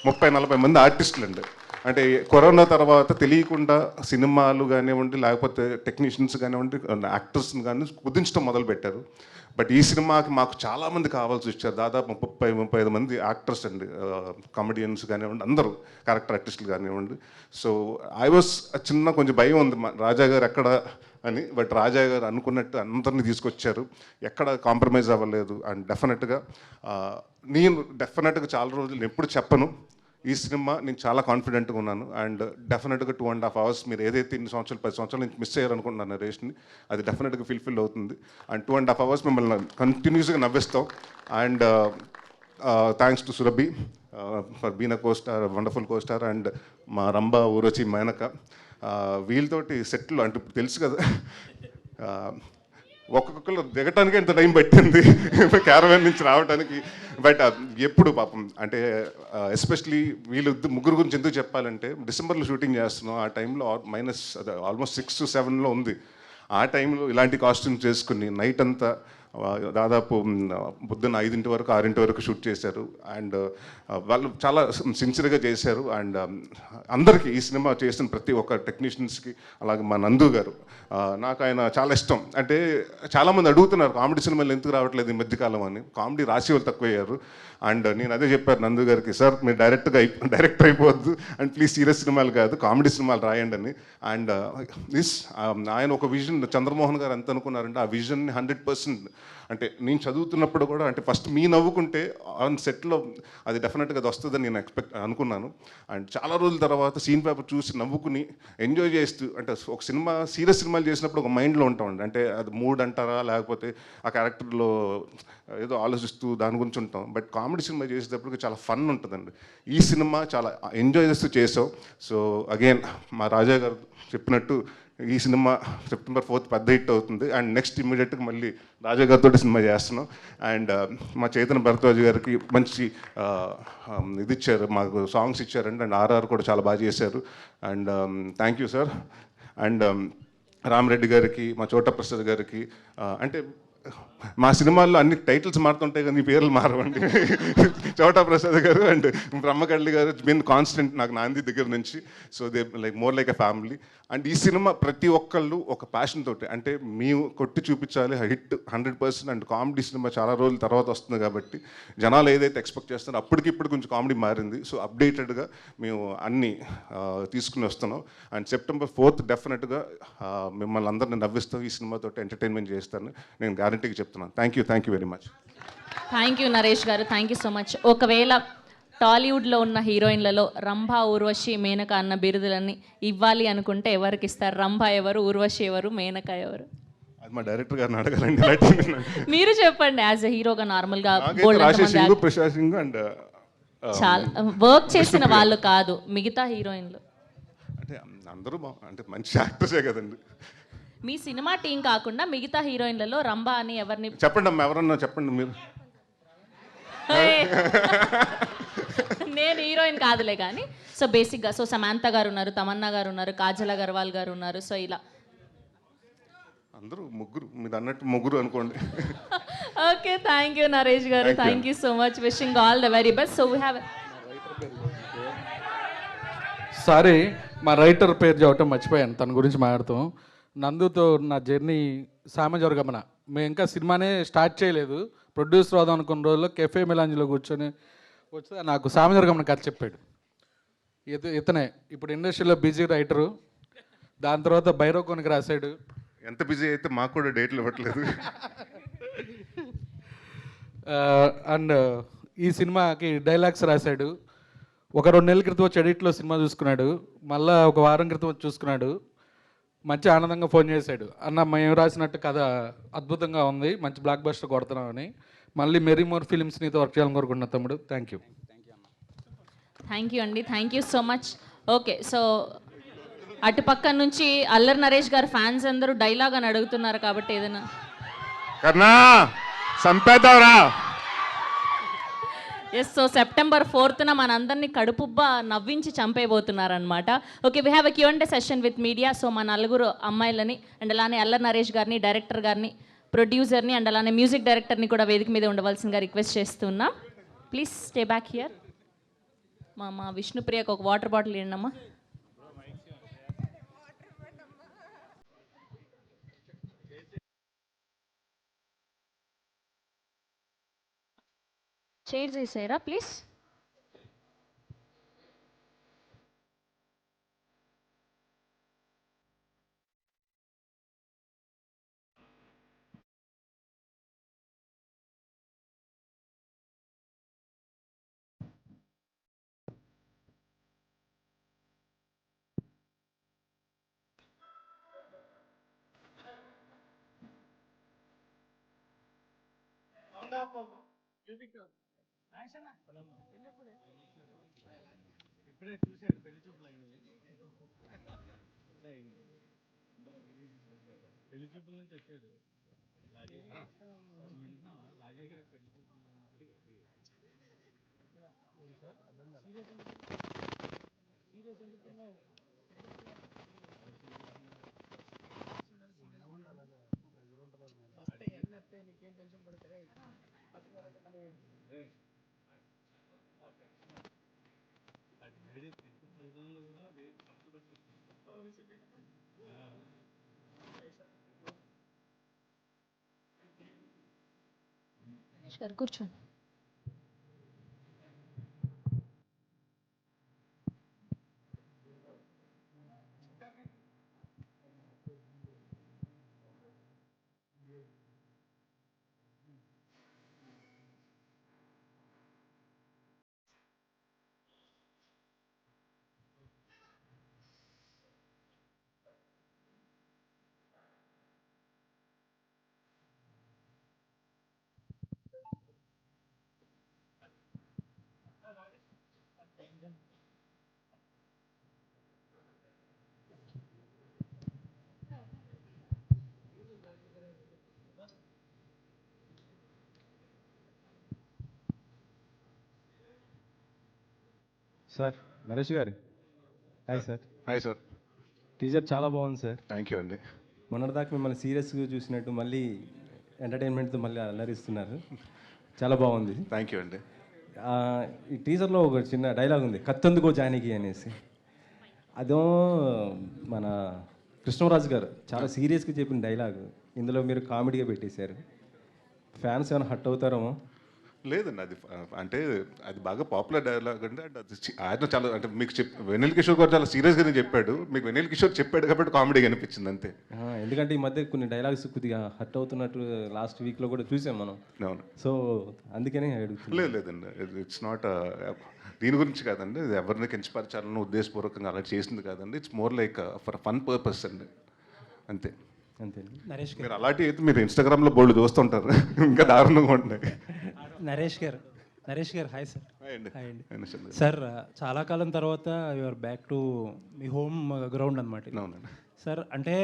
O: 30-40 మంది ఆర్టిస్టులు అండి. అంటే కరోనా తర్వాత తెలియకుండా సినిమాలు కానివ్వండి, లేకపోతే టెక్నీషియన్స్ కానివ్వండి, యాక్టర్స్ని కానీ కుదించడం మొదలుపెట్టారు. బట్ ఈ సినిమాకి మాకు చాలామంది కావాల్సి వచ్చారు. దాదాపు 30-35 మంది యాక్టర్స్ అండి, కామెడియన్స్ కానివ్వండి, అందరూ క్యారెక్టర్ ఆర్టిస్టులు కానివ్వండి. సో ఐ వాస్ చిన్న కొంచెం భయం ఉంది రాజా గారు ఎక్కడ అని. బట్ రాజా గారు అనుకున్నట్టు అందరినీ తీసుకొచ్చారు, ఎక్కడ కాంప్రమైజ్ అవ్వలేదు. అండ్ డెఫినెట్గా నేను చాలా రోజులు ఎప్పుడు చెప్పను, ఈ సినిమా నేను చాలా కాన్ఫిడెంట్గా ఉన్నాను. అండ్ డెఫినెట్గా 2.5 hours మీరు ఏదైతే 10 సంవత్సరాల నుంచి మిస్ అయ్యారనుకుంటున్నాను నరేష్ని, అది డెఫినెట్గా ఫుల్ఫిల్ అవుతుంది. అండ్ 2.5 hours మిమ్మల్ని కంటిన్యూస్గా నవ్విస్తాం. And thanks to Surabhi for been a costar, wonderful costar. And మా రంభా ఊర్వశి మేనక వీళ్ళతోటి సెట్లు అంటే తెలుసు కదా, ఒక్కొక్కరు దిగటానికి ఎంత టైం పట్టింది క్యారవాన్ నుంచి రావడానికి. బట్ ఎప్పుడు పాపం అంటే ఎస్పెషలీ వీళ్ళు ముగ్గురు గురించి ఎందుకు చెప్పాలంటే, డిసెంబర్లో షూటింగ్ చేస్తున్నాం. ఆ టైంలో ఆల్మోస్ట్ 6 to 7 ఉంది. ఆ టైంలో ఇలాంటి కాస్ట్యూమ్స్ చేసుకుని నైట్ అంతా దాదాపు పొద్దున్న 5 వరకు 6 వరకు షూట్ చేశారు. అండ్ వాళ్ళు చాలా సిన్సియర్గా చేశారు. అండ్ అందరికీ ఈ సినిమా చేసిన ప్రతి ఒక్క టెక్నీషియన్స్కి, అలాగే మా నందు గారు, నాకు ఆయన చాలా ఇష్టం. అంటే చాలామంది అడుగుతున్నారు కామెడీ సినిమాలు ఎందుకు రావట్లేదు ఈ మధ్యకాలం అని. కామెడీ రాసి వాళ్ళు తక్కువయ్యారు. అండ్ నేను అదే చెప్పారు నందు గారికి, సార్ మీరు డైరెక్టర్ అయిపోవద్దు అండ్ ప్లీజ్ సీరియస్ సినిమాలు కాదు కామెడీ సినిమాలు రాయండి అని. అండ్ ఆయన ఒక విజన్, చంద్రమోహన్ గారు ఎంత అనుకున్నారంటే ఆ విజన్ని 100% అంటే నేను చదువుతున్నప్పుడు కూడా అంటే ఫస్ట్ మీ నవ్వుకుంటే ఆన్ సెట్లో అది డెఫినెట్గా అది వస్తుందని నేను అనుకున్నాను. అండ్ చాలా రోజుల తర్వాత సీన్ పేపర్ చూసి నవ్వుకుని ఎంజాయ్ చేస్తూ, అంటే ఒక సినిమా సీరియస్ సినిమాలు చేసినప్పుడు ఒక మైండ్లో ఉంటామండి. అంటే అది మూడ్ అంటారా లేకపోతే ఆ క్యారెక్టర్లో ఏదో ఆలోచిస్తూ దాని గురించి ఉంటాం. బట్ కామెడీ సినిమా చేసేటప్పుడు చాలా ఫన్ ఉంటుందండి. ఈ సినిమా చాలా ఎంజాయ్ చేస్తూ చేసాం. సో అగైన్ మా రాజా గారు చెప్పినట్టు ఈ సినిమా సెప్టెంబర్ 4th పెద్ద హిట్ అవుతుంది. అండ్ నెక్స్ట్ ఇమ్మీడియట్గా మళ్ళీ రాజా గారితో సినిమా చేస్తున్నాం. అండ్ మా చైతన్య భరద్వాజ్ గారికి మంచి ఇది ఇచ్చారు, మాకు సాంగ్స్ ఇచ్చారండి. అండ్ ఆర్ఆర్ కూడా చాలా బాగా చేశారు. And thank you sir. And Rama Reddy గారికి, మా చోటా ప్రసాద్ గారికి, అంటే మా సినిమాల్లో అన్ని టైటిల్స్ మారుతుంటాయి కానీ పేర్లు మారవండి. చోటా ప్రసాద్ గారు అండ్ బ్రహ్మకళ్ళి గారు బిన్ కాన్స్టెంట్ నాకు నాంది దగ్గర నుంచి. So they like more like a family. And ఈ సినిమా ప్రతి ఒక్కళ్ళు ఒక ప్యాషన్ తోటి, అంటే మేము కొట్టి చూపించాలి హిట్ 100%. అండ్ కామెడీ సినిమా చాలా రోజుల తర్వాత వస్తుంది కాబట్టి జనాలు ఏదైతే ఎక్స్పెక్ట్ చేస్తారో అప్పటికిప్పుడు కొంచెం కామెడీ మారింది. సో అప్డేటెడ్గా మేము అన్నీ తీసుకుని వస్తున్నాం. అండ్ September 4th డెఫినెట్గా మిమ్మల్ని అందరిని నవ్విస్తాం, ఈ సినిమాతో ఎంటర్టైన్మెంట్ చేస్తాను నేను గ్యారంటీగా చెప్తున్నాను. Thank you very much.
B: Thank you Naresh గారు, థ్యాంక్ యూ సో మచ్. ఒకవేళ టాలీవుడ్లో ఉన్న హీరోయిన్లలో రంభ, ఊర్వశి, మేనక అన్న బిరుదులన్నీ ఇవ్వాలి అనుకుంటే ఎవరికి ఇస్తారు? రంభ ఎవరు, ఊర్వశి ఎవరు, మేనక ఎవరు?
O: అది మా డైరెక్టర్ గారిని అడగాలండి.
B: మీరు చెప్పండి. యాజ్ ఎ హీరోగా నార్మల్గా
O: అండ్
B: చాలా వర్క్ చేసిన వాళ్ళు కాదు మిగతా హీరోయిన్లు,
O: అంటే అందరూ అంటే మంచి యాక్టర్సే కదండి.
B: మీ సినిమా టీం కాకుండా మిగతా హీరోయిన్లలో రంభ అని ఎవరిని
O: చెప్పండి అమ్మ, ఎవరన్నా చెప్పండి మీరు.
B: నేను హీరోయిన్ కాదులే కానీ సో బేసిక్గా సో సమాంత గారు ఉన్నారు, తమన్నా గారు ఉన్నారు, కాజల్ అగర్వాల్ గారు ఉన్నారు. సో ఇలా
O: అందరూ ముగ్గురు, మీరు అన్నట్టు ముగ్గురు అనుకోండి.
B: ఓకే, థ్యాంక్ యూ నరేష్ గారు, thank you so much. Wishing all the very best. So we have
N: sorry, మా రైటర్ పేరు చెప్పటం మర్చిపోయాను, తన గురించి మాట్లాడుతాం. నందుతో నా జర్నీ సామజవర్గమన. మేము ఇంకా సినిమానే స్టార్ట్ చేయలేదు, ప్రొడ్యూసర్ అవుదాం అనుకున్న రోజుల్లో కెఫే మిలాంజ్లో కూర్చొని వస్తే నాకు సామజవర్గమన కథ చెప్పాడు. ఇతనే ఇప్పుడు ఇండస్ట్రీలో బిజీ రైటరు. దాని తర్వాత బైరోకోనికి రాశాడు.
O: ఎంత బిజీ అయితే మాకు కూడా డేట్లు ఇవ్వట్లేదు.
N: అండ్ ఈ సినిమాకి డైలాగ్స్ రాశాడు. ఒక 2 నెలల క్రితం వచ్చి ఎడిట్లో సినిమా చూసుకున్నాడు, మళ్ళీ ఒక వారం క్రితం వచ్చి చూసుకున్నాడు. మంచి ఆనందంగా ఫోన్ చేశాడు, అన్న మేము రాసినట్టు కథ అద్భుతంగా ఉంది, మంచి బ్లాక్ బస్టర్ కొడుతున్నామని. మళ్ళీ మెరీ మోర్ ఫిలిమ్స్ నీతో వర్క్ చేయాలని కోరుకుంటున్నా తమ్ముడు. Thank you.
B: థ్యాంక్ యూ అండి, thank you so much. Okay, so అటుపక్క నుంచి అల్లరి నరేష్ గారు ఫ్యాన్స్ అందరూ డైలాగ్ అని అడుగుతున్నారు కాబట్టి ఏదైనా
O: కర్ణా సంపేద్దాంరా.
B: ఎస్, సో September 4th మనందరినీ కడుపుబ్బా నవ్వించి చంపేయబోతున్నారనమాట. Okay, we have a Q&A session with media. So మా నలుగురు అమ్మాయిలని అండ్ అలానే అల్లరి నరేష్ గారిని, డైరెక్టర్ గారిని, ప్రొడ్యూసర్ని అండ్ అలానే మ్యూజిక్ డైరెక్టర్ని కూడా వేదిక మీద ఉండవలసిందిగా రిక్వెస్ట్ చేస్తున్నా. Please stay back here. మా విష్ణుప్రియకు ఒక వాటర్ బాటిల్ ఇవ్వండి అమ్మా. చైర్స్ వేసారా ప్లీజ్.
N: ఇప్పుడే చూశాడు పెళ్లి చూపులు నుంచి వచ్చాడు.
B: కూర్చోండి.
P: సార్ నరేష్ గారు hi sir.
O: Hi sir.
P: Teaser చాలా బాగుంది సార్.
O: థ్యాంక్ యూ అండి.
P: మొన్నటిదాకా మిమ్మల్ని సీరియస్గా చూసినట్టు మళ్ళీ ఎంటర్టైన్మెంట్తో మళ్ళీ అల్లరిస్తున్నారు. చాలా బాగుంది.
O: థ్యాంక్ యూ అండి.
P: ఈ టీజర్లో ఒక చిన్న డైలాగ్ ఉంది, కత్తందుకో జానకి అనేసి. అదో మన కృష్ణరాజు గారు చాలా సీరియస్గా చెప్పిన డైలాగ్ ఇందులో మీరు కామెడీగా పెట్టేశారు. ఫ్యాన్స్ ఏమైనా హట్ అవుతారేమో.
O: లేదండి, అది అంటే అది బాగా పాపులర్ డైలాగ్ అండి. అండ్ అది ఆయన చాలా అంటే మీకు వెన్నెల కిషోర్ గారు చాలా సీరియస్గానే చెప్పాడు. మీకు వెన్నెల కిషోర్ చెప్పాడు కాబట్టి కామెడీగా అనిపించింది అంతే.
P: ఎందుకంటే ఈ మధ్య కొన్ని డైలాగ్స్ కొద్దిగా హట్ అవుతున్నట్టు లాస్ట్ వీక్లో కూడా చూసాం మనం.
O: అవును.
P: సో అందుకనే అడుగుతున్నాను.
O: లేదండి, ఇట్స్ నాట్ దీని గురించి కాదండి. ఇది ఎవరిని కించపరచాలని ఉద్దేశపూర్వకంగా అలా చేసింది కాదండి. It's more like for fun purpose అండి, అంతే.
P: అంతే.
Q: నరేష్ గారు,
O: మీరు అలాంటి అయితే మీరు ఇన్స్టాగ్రామ్లో బోల్డ్ చూస్తుంటారు, ఇంకా దారుణంగా ఉంటాయి.
Q: నరేష్ గారు హాయ్ సార్.
O: హాయ్ అండి.
Q: సార్ చాలా కాలం తర్వాత your back to me home ground అనమాట.
O: అవునండి
Q: సార్. అంటే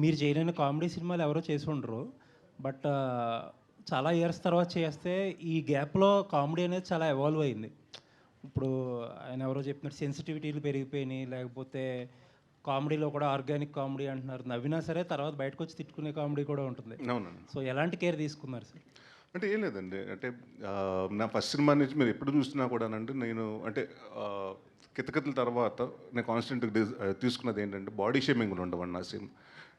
Q: మీరు చేయలేని కామెడీ సినిమాలు ఎవరో చేసి ఉండరు, బట్ చాలా ఇయర్స్ తర్వాత చేస్తే ఈ గ్యాప్లో కామెడీ అనేది చాలా ఎవాల్వ్ అయింది. ఇప్పుడు ఆయన ఎవరో చెప్పినట్టు సెన్సిటివిటీలు పెరిగిపోయినాయి, లేకపోతే కామెడీలో కూడా ఆర్గానిక్ కామెడీ అంటున్నారు. నవ్వినా సరే తర్వాత బయటకు వచ్చి తిట్టుకునే కామెడీ కూడా ఉంటుంది.
O: అవునండి.
Q: సో ఎలాంటి కేర్ తీసుకున్నారు సార్?
O: అంటే ఏం లేదండి, అంటే నా ఫస్ట్ సినిమా నుంచి మీరు ఎప్పుడు చూసినా కూడానండి, నేను అంటే కితకితల తర్వాత నేను కాన్స్టెంట్గా తీసుకున్నది ఏంటంటే బాడీ షేమింగ్లు ఉండవండి నా సినిమా.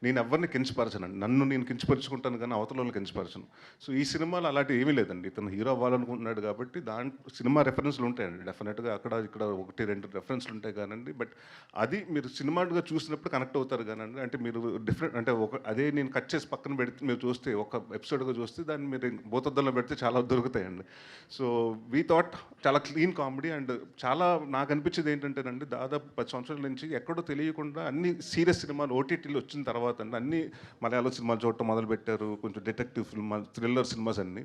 O: నేను ఎవరిని కించపరచనండి, నన్ను నేను కించపరుచుకుంటాను కానీ అవతల వాళ్ళని కించపరచను. సో ఈ సినిమాలో అలాంటి ఏమీ లేదండి. ఇతను హీరో అవ్వాలనుకుంటున్నాడు కాబట్టి దాంట్లో సినిమా రెఫరెన్స్లు ఉంటాయండి డెఫినెట్గా, అక్కడ ఇక్కడ 1-2 రెఫరెన్స్లు ఉంటాయి కానండి. బట్ అది మీరు సినిమాగా చూసినప్పుడు కనెక్ట్ అవుతారు కానండి. అంటే మీరు డిఫరెంట్ అంటే అదే నేను కట్ చేసి పక్కన పెడితే మీరు చూస్తే ఒక ఎపిసోడ్గా చూస్తే దాన్ని మీరు భూతద్దంలో పెడితే చాలా దొరుకుతాయండి. సో వీ థాట్ చాలా క్లీన్ కామెడీ. అండ్ చాలా నాకు అనిపించేది ఏంటంటేనండి, దాదాపు 10 సంవత్సరాల నుంచి ఎక్కడో తెలియకుండా అన్ని సీరియస్ సినిమాలు ఓటీటీలో వచ్చిన తర్వాత అండి అన్ని మలయాళం సినిమాలు చూడటం మొదలుపెట్టారు, కొంచెం డిటెక్టివ్ సినిమాలు, థ్రిల్లర్ సినిమాస్ అన్ని.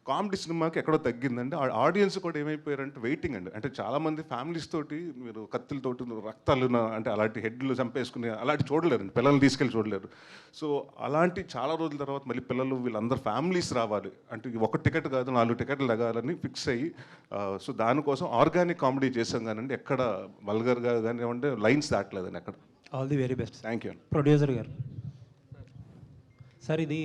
O: కామెడీ సినిమాకి ఎక్కడో తగ్గిందండి. ఆడియన్స్ కూడా ఏమైపోయారంటే వెయిటింగ్ అండి. అంటే చాలామంది ఫ్యామిలీస్ తోటి మీరు కత్తులతోటి రక్తాలు అంటే అలాంటి హెడ్లు చంపేసుకుని అలాంటి చూడలేరండి, పిల్లల్ని తీసుకెళ్ళి చూడలేరు. సో అలాంటి చాలా రోజుల తర్వాత మళ్ళీ పిల్లలు వీళ్ళందరూ ఫ్యామిలీస్ రావాలి అంటే ఒక టికెట్ కాదు 4 టికెట్లు తగాలని ఫిక్స్ అయ్యి సో దానికోసం ఆర్గానిక్ కామెడీ చేసాం కానండి, ఎక్కడ వల్గర్గా కానివ్వండి లైన్స్ దాటలేదండి ఎక్కడ.
Q: All the very best.
O: Thank you.
Q: Producer గారు సార్, ఇది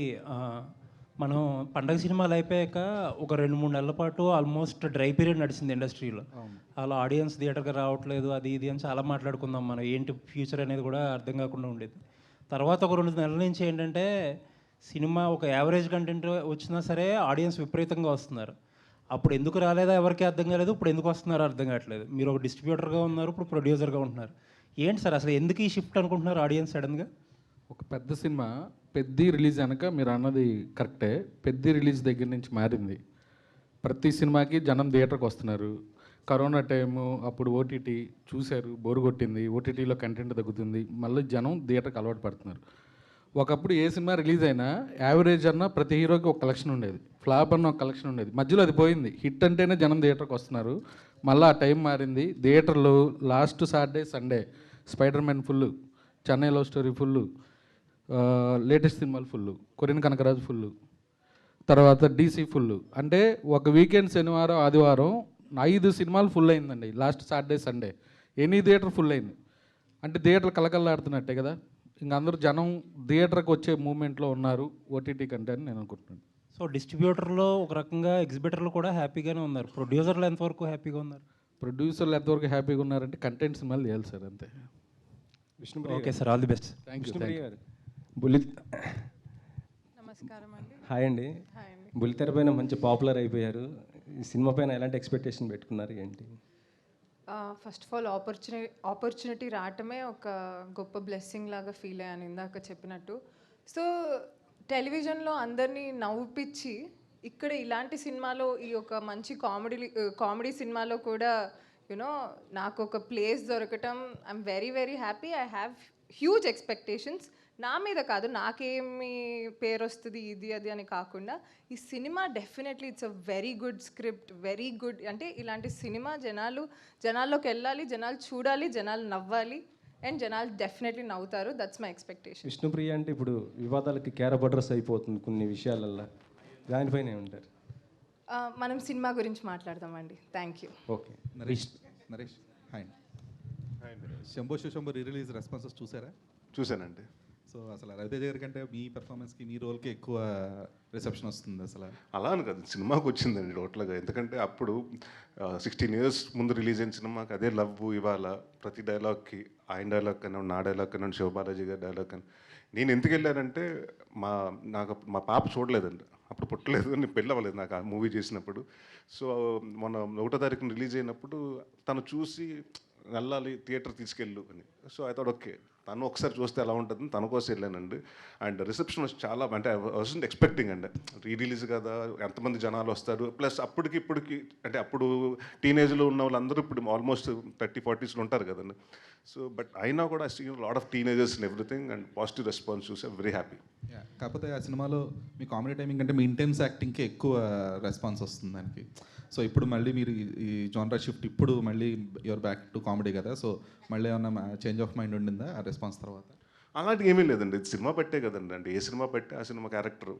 Q: మనం పండగ సినిమాలు అయిపోయాక ఒక 2-3 నెలల పాటు ఆల్మోస్ట్ డ్రై పీరియడ్ నడిచింది ఇండస్ట్రీలో. అలా ఆడియన్స్ థియేటర్కి రావట్లేదు, అది ఇది అని చాలా మాట్లాడుకుందాం మనం, ఏంటి ఫ్యూచర్ అనేది కూడా అర్థం కాకుండా ఉండేది. తర్వాత ఒక 2 నెలల నుంచి ఏంటంటే సినిమా ఒక యావరేజ్ కంటెంట్ వచ్చినా సరే ఆడియన్స్ విపరీతంగా వస్తున్నారు. అప్పుడు ఎందుకు రాలేదా ఎవరికి అర్థం కాలేదు, ఇప్పుడు ఎందుకు వస్తున్నారో అర్థం కావట్లేదు. మీరు ఒక డిస్ట్రిబ్యూటర్గా ఉన్నారు, ఇప్పుడు ప్రొడ్యూసర్గా ఉంటున్నారు. ఏంటి సార్ అసలు ఎందుకు ఈ షిఫ్ట్ అనుకుంటున్నారు ఆడియన్స్ సడన్గా?
N: ఒక పెద్ద సినిమా పెద్ద రిలీజ్ అనక మీరు అన్నది కరెక్టే, పెద్ద రిలీజ్ దగ్గర నుంచి మారింది. ప్రతి సినిమాకి జనం థియేటర్కి వస్తున్నారు. కరోనా టైము అప్పుడు ఓటీటీ చూశారు, బోరు కొట్టింది, ఓటీటీలో కంటెంట్ తగ్గుతుంది, మళ్ళీ జనం థియేటర్కి అలవాటు పడుతున్నారు. ఒకప్పుడు ఏ సినిమా రిలీజ్ అయినా యావరేజ్ అన్న ప్రతి హీరోకి ఒక కలెక్షన్ ఉండేది, ఫ్లాప్ అన్న ఒక కలెక్షన్ ఉండేది. మధ్యలో అది పోయింది, హిట్ అంటేనే జనం థియేటర్కి వస్తున్నారు. మళ్ళీ ఆ టైం మారింది. థియేటర్లో last Saturday Sunday spider man full, Chennai love story full, latest సినిమాలు ఫుల్, కొరియన్ కనకరాజు ఫుల్, తర్వాత డీసీ ఫుల్. అంటే ఒక వీకెండ్ శనివారం ఆదివారం 5 సినిమాలు ఫుల్ అయిందండి last Saturday Sunday. Any theatre full అయింది అంటే థియేటర్ కలకల్లాడుతున్నట్టే కదా. ఇంక అందరూ జనం థియేటర్కి వచ్చే మూమెంట్లో ఉన్నారు ఓటీటీ కంటే అని నేను అనుకుంటున్నాను.
Q: సో డిస్ట్రిబ్యూటర్లో ఒక రకంగా ఎగ్జిబిటర్లు కూడా హ్యాపీగానే ఉన్నారు, ప్రొడ్యూసర్లు ఎంతవరకు హ్యాపీగా ఉన్నారు?
N: ప్రొడ్యూసర్లు ఎంతవరకు హ్యాపీగా ఉన్నారంటే కంటెంట్ సినిమాలు చేయాలి సార్, అంతే.
Q: Vishnupriya okay sir, all the best.
N: Thank you.
K: నమస్కారం అండి.
P: హాయ్ అండి. బుల్లితెర పైన మంచి పాపులర్ అయిపోయారు. ఈ సినిమా పైన ఎలాంటి ఎక్స్పెక్టేషన్ పెట్టుకున్నారు ఏంటి?
K: ఫస్ట్ ఆఫ్ ఆల్ ఆపర్చునిటీ రావటమే ఒక గొప్ప బ్లెస్సింగ్ లాగా ఫీల్ అయ్యాను ఇందాక చెప్పినట్టు. సో టెలివిజన్లో అందరినీ నవ్వుపిచ్చి ఇక్కడ ఇలాంటి సినిమాలో ఈ ఒక మంచి కామెడీ సినిమాలో కూడా యునో నాకు ఒక ప్లేస్ దొరకటం I'm very very happy. I have huge expectations. నా మీద కాదు, నాకేమి పేరు వస్తుంది ఇది అది అని కాకుండా ఈ cinema definitely it's a very good script, very good. అంటే ఇలాంటి సినిమా జనాల్లోకి వెళ్ళాలి, జనాలు చూడాలి, జనాలు నవ్వాలి అండ్ జనాలు డెఫినెట్లీ నవ్వుతారు. That's my expectation.
P: విష్ణుప్రియ అంటే ఇప్పుడు వివాదాలకి క్యారప్ అడ్రస్ అయిపోతుంది కొన్ని విషయాలల్లో, దానిపైన ఏమంటారు?
K: మనం సినిమా గురించి మాట్లాడదామండి. Thank you.
P: Okay.
R: Naresh hi Shambho Shambho release responses చూసారా?
O: చూశానండి.
R: సో అసలు రవితేజ గారి కంటే మీ పెర్ఫార్మెన్స్కి మీ రోల్కి ఎక్కువ రిసెప్షన్ వస్తుంది అసలు.
O: అలా అని కాదు, సినిమాకి వచ్చిందండి టోటల్గా. ఎందుకంటే అప్పుడు 16 years ముందు రిలీజ్ అయిన సినిమాకి అదే లవ్. ఇవాళ ప్రతి డైలాగ్కి ఆయన డైలాగ్ కన్నా, నా డైలాగ్ కన్నా, శివబాలాజీ గారి డైలాగ్ కన్నా. నేను ఎందుకు వెళ్ళానంటే మా పాప చూడలేదండి, అప్పుడు పుట్టలేదు, నేను పెళ్ళి అవ్వలేదు నాకు ఆ మూవీ చేసినప్పుడు. సో మొన్న 1వ తారీఖున రిలీజ్ అయినప్పుడు తను చూసి వెళ్ళాలి థియేటర్ తీసుకెళ్ళు అని. సో ఐ థాట్ ఓకే, తను ఒకసారి చూస్తే ఎలా ఉంటుంది, తన కోసం వెళ్ళానండి. అండ్ రిసెప్షన్ వచ్చి చాలా, అంటే ఐ వాజంట్ ఎక్స్పెక్టింగ్ అండి. రిలీజ్ కదా, ఎంతమంది జనాలు వస్తారు, ప్లస్ అప్పటికి ఇప్పటికి అంటే అప్పుడు టీనేజ్లో ఉన్న వాళ్ళందరూ ఇప్పుడు ఆల్మోస్ట్ 30-40s ఉంటారు కదండి. సో బట్ అయినా కూడా I see lot of teenagers and everything, and positive response చూసి వెరీ హ్యాపీ.
R: కాకపోతే ఆ సినిమాలో మీ కామెడీ టైమింగ్ అంటే మీ ఇంటెన్స్ యాక్టింగ్కి ఎక్కువ రెస్పాన్స్ వస్తుంది దానికి. సో ఇప్పుడు మళ్ళీ మీరు ఈ జానరా షిఫ్ట్, ఇప్పుడు మళ్ళీ యువర్ బ్యాక్ టు కామెడీ కదా, సో మళ్ళీ ఏమన్నా చేంజ్ ఆఫ్ మైండ్ ఉండిందా ఆ రెస్పాన్స్ తర్వాత?
O: అలాంటివి ఏమీ లేదండి, ఇది సినిమా పెట్టే కదండి. అంటే ఏ సినిమా పెట్టే ఆ సినిమా క్యారెక్టర్,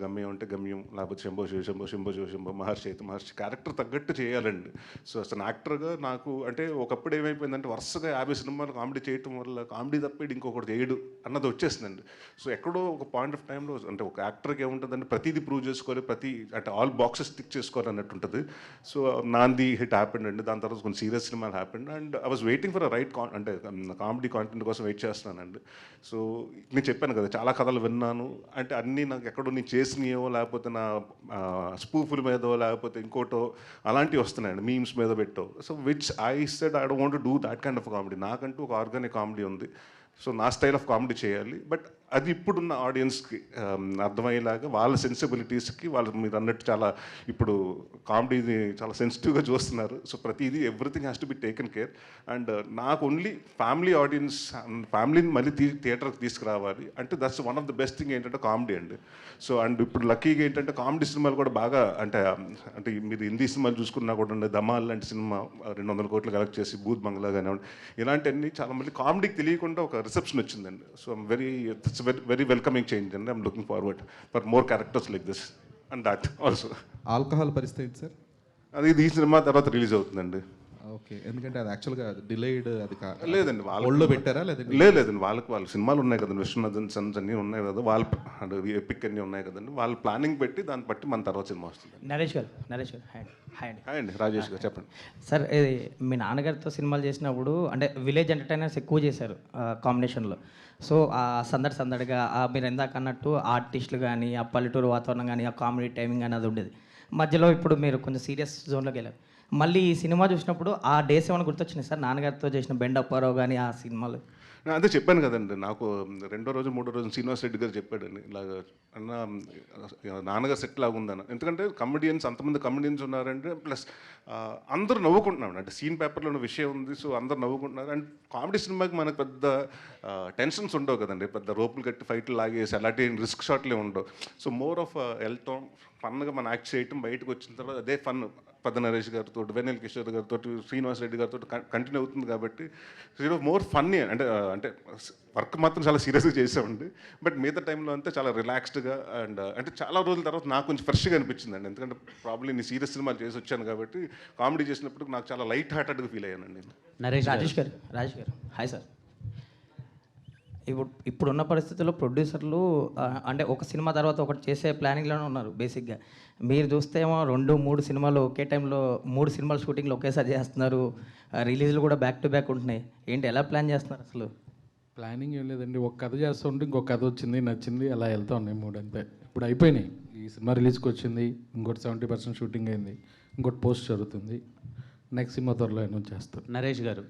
O: గమ్యం అంటే గమ్యం, లేకపోతే శంభో శివశంభో, శంభో శివశంభో, మహర్షి అయితే మహర్షి, క్యారెక్టర్ తగ్గట్టు చేయాలండి. సో అసలు యాక్టర్గా నాకు అంటే ఒకప్పుడు ఏమైపోయిందంటే వరుసగా 50 సినిమాలు కామెడీ చేయటం వల్ల కామెడీ తప్పేది ఇంకొకటి చేయడు అన్నది వచ్చేసిందండి. సో ఎక్కడో ఒక పాయింట్ ఆఫ్ టైంలో అంటే ఒక యాక్టర్కి ఏముంటుందంటే ప్రతిదీ ప్రూవ్ చేసుకోవాలి, అంటే ఆల్ బాక్సెస్ టిక్ చేసుకోవాలి అన్నట్టు ఉంటుంది. సో నాంది హిట్ హ్యాపెండ్ అండి, దాని తర్వాత కొన్ని సీరియస్ సినిమాలు happened, and I was waiting for a right అంటే కామెడీ కాంటెంట్ కోసం వెయిట్ చేస్తున్నానండి. సో నేను చెప్పాను కదా, చాలా కథలు విన్నాను, అంటే అన్నీ నాకు ఎక్కడో నేను చేసినాయో, లేకపోతే నా స్పూఫుల మీదో, లేకపోతే ఇంకోటో అలాంటివి వస్తున్నాయండి, మీమ్స్ మీద పెట్టో. So which I said I don't want to do that kind of comedy. నాకంటూ ఒక ఆర్గానిక్ కామెడీ ఉంది, సో నా స్టైల్ ఆఫ్ కామెడీ చేయాలి. బట్ అది ఇప్పుడున్న ఆడియన్స్కి అర్థమయ్యేలాగా, వాళ్ళ సెన్సిబిలిటీస్కి, వాళ్ళు మీరు అన్నట్టు చాలా ఇప్పుడు కామెడీని చాలా సెన్సిటివ్గా చూస్తున్నారు. సో ప్రతిదీ everything has to be taken care. And నాకు ఓన్లీ ఫ్యామిలీ ఆడియన్స్, ఫ్యామిలీని మళ్ళీ థియేటర్కి తీసుకురావాలి అంటే that's one of the best thing ఏంటంటే కామెడీ అండి. సో అండ్ ఇప్పుడు లక్కీగా ఏంటంటే కామెడీ సినిమాలు కూడా బాగా అంటే మీరు హిందీ సినిమాలు చూసుకున్నా కూడా ధమాల్ లాంటి సినిమా 200 కోట్లు కలెక్ట్ చేసి, భూత్ బంగ్లా కానివ్వండి, ఇలాంటివన్నీ చాలా మళ్ళీ కామెడీకి తెలియకుండా ఒక రిసెప్షన్ వచ్చిందండి. So I'm very welcoming change, and I'm looking forward for more characters like this and that also.
R: Alcohol పరిస్థితి సార్
O: అది ఈ సినిమా తర్వాత రిలీజ్ అవుతుందండి.
R: ఓకే, ఎందుకంటే అది యాక్చువల్గా డిలేడ్, అది
O: లేదండి
R: వాళ్ళలో పెట్టారా?
O: లేదండి, వాళ్ళ సినిమాలు ఉన్నాయి కదండి, విశ్వనాథన్ సన్స్ అన్నీ ఉన్నాయి కదా, వాళ్ళ ఎపిక్ అన్నీ ఉన్నాయి కదండి, వాళ్ళు ప్లానింగ్ పెట్టి దాన్ని బట్టి మన తర్వాత సినిమా వస్తుంది.
S: నరేష్ గారు హాయ్
O: అండి. రాజేష్ గారు చెప్పండి.
S: సార్, ఇది మీ నాన్నగారితో సినిమాలు చేసినప్పుడు అంటే విలేజ్ ఎంటర్టైనర్స్ ఎక్కువ చేశారు కాంబినేషన్లో. సో ఆ సందడిగా మీరు ఇందాక అన్నట్టు ఆర్టిస్టులు కానీ, ఆ పల్లెటూరు వాతావరణం కానీ, ఆ కామెడీ టైమింగ్ కానీ అది ఉండేది. మధ్యలో ఇప్పుడు మీరు కొంచెం సీరియస్ జోన్లోకి వెళ్ళారు. మళ్ళీ ఈ సినిమా చూసినప్పుడు ఆ డేస్ ఏమైనా గుర్తొచ్చినాయి సార్, నాన్నగారితో చేసిన బెండ్ అప్పారావు కానీ ఆ సినిమాలు?
O: అదే చెప్పాను కదండి, నాకు 2వ రోజు 3వ రోజు శ్రీనివాస్ రెడ్డి గారు చెప్పాడండి, ఇలాగ అన్న నాన్నగారు సెట్ లాగా ఉందన్న. ఎందుకంటే అంతమంది కమెడియన్స్ ఉన్నారంటే, ప్లస్ అందరూ నవ్వుకుంటున్నాడు, అంటే సీన్ పేపర్లో ఉన్న విషయం ఉంది, సో అందరు నవ్వుకుంటున్నారు. అండ్ కామెడీ సినిమాకి మనకు పెద్ద టెన్షన్స్ ఉండవు కదండి, పెద్ద రోపులు కట్టి ఫైట్లు లాగేసి అలాంటి రిస్క్ షాట్లే ఉండవు. సో మోర్ ఆఫ్ వెళ్తాం, ఫన్గా మనం యాక్ట్ చేయటం, బయటకు వచ్చిన తర్వాత అదే ఫన్ పెద్ద నరేష్ గారితో, వెన్నెల కిషోర్ గారితో, శ్రీనివాస్ రెడ్డి గారితో కంటిన్యూ అవుతుంది. కాబట్టి మోర్ ఫన్నీ, అంటే వర్క్ మాత్రం చాలా సీరియస్గా చేసామండి, బట్ మిగతా టైంలో అంతా చాలా రిలాక్స్డ్గా అండ్ అంటే చాలా రోజుల తర్వాత నాకు కొంచెం ఫ్రెష్గా అనిపించిందండి. ఎందుకంటే ప్రాబ్లీ నేను సీరియస్ సినిమాలు చేసి వచ్చాను కాబట్టి కామెడీ చేసినప్పుడు నాకు చాలా లైట్ హార్టెడ్గా ఫీల్ అయ్యానండి.
S: రాజేష్ గారు హాయ్ సార్. ఇప్పుడున్న పరిస్థితుల్లో ప్రొడ్యూసర్లు అంటే ఒక సినిమా తర్వాత ఒకటి చేసే ప్లానింగ్లోనే ఉన్నారు బేసిక్గా. మీరు చూస్తే ఏమో 2-3 సినిమాలు ఒకే టైంలో 3 సినిమాలు షూటింగ్లు ఒకేసారి చేస్తున్నారు, రిలీజ్లు కూడా బ్యాక్ టు బ్యాక్ ఉంటున్నాయి. ఏంటి, ఎలా ప్లాన్ చేస్తున్నారు అసలు?
N: ప్లానింగ్ ఏం లేదండి, ఒక కథ చేస్తుంటే ఇంకొక కథ వచ్చింది, నచ్చింది, అలా వెళ్తా ఉన్నాయి 3 అంతే. ఇప్పుడు అయిపోయినాయి, ఈ సినిమా రిలీజ్కి వచ్చింది, ఇంకోటి 70% షూటింగ్ అయింది, ఇంకోటి పోస్ట్ జరుగుతుంది, నెక్స్ట్ సినిమా త్వరలో అనౌన్స్ చేస్తారు.
T: నరేష్ గారు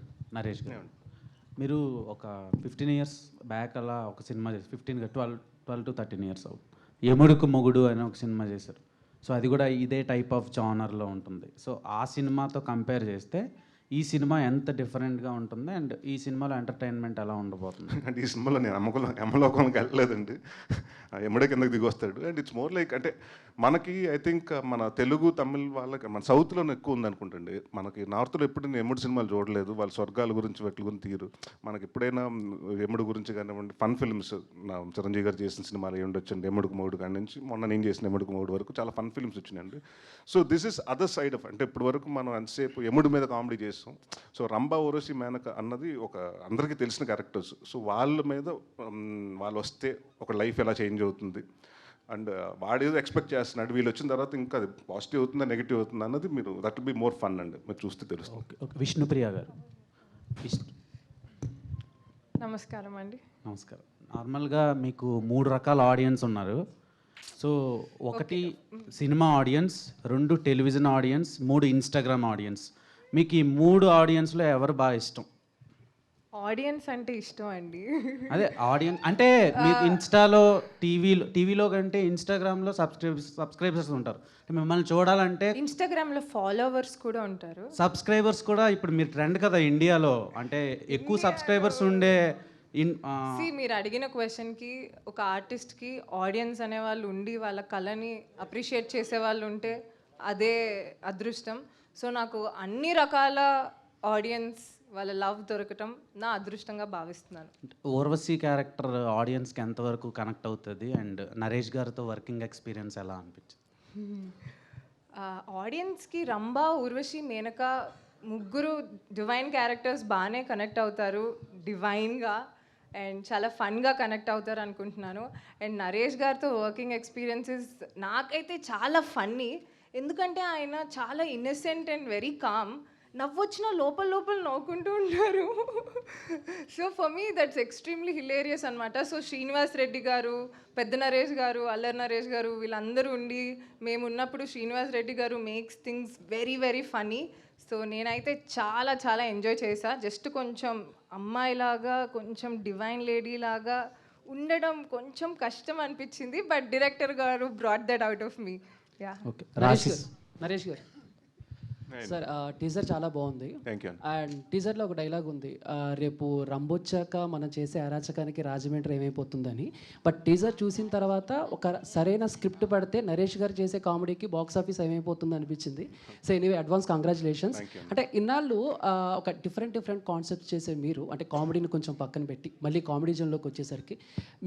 T: మీరు ఒక 15 years బ్యాక్ అలా ఒక సినిమా చేసి 12 to 13 years అవుతుంది, ఎముడుకు మొగుడు అని ఒక సినిమా చేశారు. సో అది కూడా ఇదే టైప్ ఆఫ్ జానర్లో ఉంటుంది. సో ఆ సినిమాతో కంపేర్ చేస్తే ఈ సినిమా ఎంత డిఫరెంట్గా ఉంటుంది, అండ్ ఈ సినిమాలో ఎంటర్టైన్మెంట్ ఎలా ఉండబోతుంది?
O: అంటే ఈ సినిమాలో నేను ఎమ్మలోకానికి వెళ్ళలేదండి, ఎమ్మడే కిందకి దిగి వస్తాడు. అండ్ ఇట్స్ మోర్ లైక్ అంటే మనకి ఐ థింక్ మన తెలుగు తమిళ్ వాళ్ళకి, మన సౌత్లోనే ఎక్కువ ఉంది అనుకుంటండి. మనకి నార్త్లో ఎప్పుడు నేను ఎముడు సినిమాలు చూడలేదు, వాళ్ళ స్వర్గాల గురించి వాటి గురించి తీరు. మనకి ఎప్పుడైనా ఎముడు గురించి కానివ్వండి, ఫన్ ఫిల్మ్స్ నా చిరంజీవి గారు చేసిన సినిమాలు ఏమి ఉండొచ్చండి, ఎముడుకు మూడు కాడి నుంచి మొన్న నేను చేసిన ఎముడుకు మూడు వరకు చాలా ఫన్ ఫిల్మ్స్ వచ్చినాయండి. So this is other side of, అంటే ఇప్పటి వరకు మనం ఎంతసేపు ఎముడు మీద కామెడీ చేసి చేసాం. సో రంభా, ఊర్వశి, మేనక అన్నది ఒక అందరికీ తెలిసిన క్యారెక్టర్స్. సో వాళ్ళ మీద వాళ్ళు వస్తే ఒక లైఫ్ ఎలా చేంజ్ అవుతుంది అండ్ వాడేదో ఎక్స్పెక్ట్ చేస్తున్నాడు, వీళ్ళు వచ్చిన తర్వాత ఇంకా అది పాజిటివ్ అవుతుందా నెగిటివ్ అవుతుందా అన్నది మీరు that will be more fun అండి, మీరు చూస్తే తెలుస్తుంది.
T: విష్ణుప్రియ గారు.
K: నమస్కారం అండి.
T: నమస్కారం. నార్మల్గా మీకు 3 రకాల ఆడియన్స్ ఉన్నారు. So 1 cinema audience, 2 television audience, 3 Instagram audience. మీకు ఈ 3 ఆడియన్స్లో ఎవరు బాగా ఇష్టం?
K: ఆడియన్స్ అంటే ఇష్టం అండి.
T: అదే ఆడియన్స్ అంటే మీకు ఇన్స్టాలో టీవీలో కంటే ఇన్స్టాగ్రామ్లో సబ్స్క్రైబర్స్ ఉంటారు. మిమ్మల్ని చూడాలంటే
K: ఇన్స్టాగ్రామ్లో ఫాలోవర్స్ కూడా ఉంటారు.
T: సబ్స్క్రైబర్స్ కూడా ఇప్పుడు మీరు ట్రెండ్ కదా ఇండియాలో, అంటే ఎక్కువ సబ్స్క్రైబర్స్ ఉండే
K: మీరు అడిగిన క్వశ్చన్కి ఒక ఆర్టిస్ట్కి ఆడియన్స్ అనేవాళ్ళు ఉండి వాళ్ళ కళని అప్రిషియేట్ చేసే వాళ్ళు ఉంటే అదే అదృష్టం. సో నాకు అన్ని రకాల ఆడియన్స్ వాళ్ళ లవ్ దొరకటం నా అదృష్టంగా భావిస్తున్నాను.
T: ఊర్వశి క్యారెక్టర్ ఆడియన్స్కి ఎంతవరకు కనెక్ట్ అవుతుంది అండ్ నరేష్ గారితో వర్కింగ్ ఎక్స్పీరియన్స్ ఎలా అనిపించింది?
K: ఆడియన్స్కి రంభా, ఊర్వశి, మేనక ముగ్గురు డివైన్ క్యారెక్టర్స్ బాగానే కనెక్ట్ అవుతారు, డివైన్గా అండ్ చాలా ఫన్గా కనెక్ట్ అవుతారు అనుకుంటున్నాను. అండ్ నరేష్ గారితో వర్కింగ్ ఎక్స్పీరియన్సెస్ నాకైతే చాలా ఫన్నీ, ఎందుకంటే ఆయన చాలా ఇన్నసెంట్ అండ్ వెరీ కామ్. నవ్వొచ్చినా లోపల లోపల నవ్వుకుంటూ ఉంటారు. So for me that's extremely hilarious అనమాట. సో శ్రీనివాస్ రెడ్డి గారు, పెద్ద నరేష్ గారు, అల్లరి నరేష్ గారు వీళ్ళందరూ ఉండి మేము ఉన్నప్పుడు Srinivas Reddy garu makes things very very funny. So నేనైతే చాలా చాలా ఎంజాయ్ చేశా. జస్ట్ కొంచెం అమ్మాయిలాగా కొంచెం డివైన్ లేడీ లాగా ఉండడం కొంచెం కష్టం అనిపించింది, బట్ డైరెక్టర్ గారు brought that out of me. Yeah.
U: Naresh గారు సార్, టీజర్ చాలా బాగుంది. అండ్ టీజర్లో ఒక డైలాగ్ ఉంది, రేపు రంబొచ్చాక మనం చేసే అరాచకానికి రాజమండ్రి ఏమైపోతుందని. బట్ టీజర్ చూసిన తర్వాత ఒక సరైన స్క్రిప్ట్ పడితే నరేష్ గారు చేసే కామెడీకి బాక్స్ ఆఫీస్ ఏమైపోతుంది అనిపించింది. So anyway advance congratulations. అంటే ఇన్నాళ్ళు ఒక డిఫరెంట్ కాన్సెప్ట్ చేసే మీరు, అంటే కామెడీని కొంచెం పక్కన పెట్టి మళ్ళీ కామెడీ జోన్లోకి వచ్చేసరికి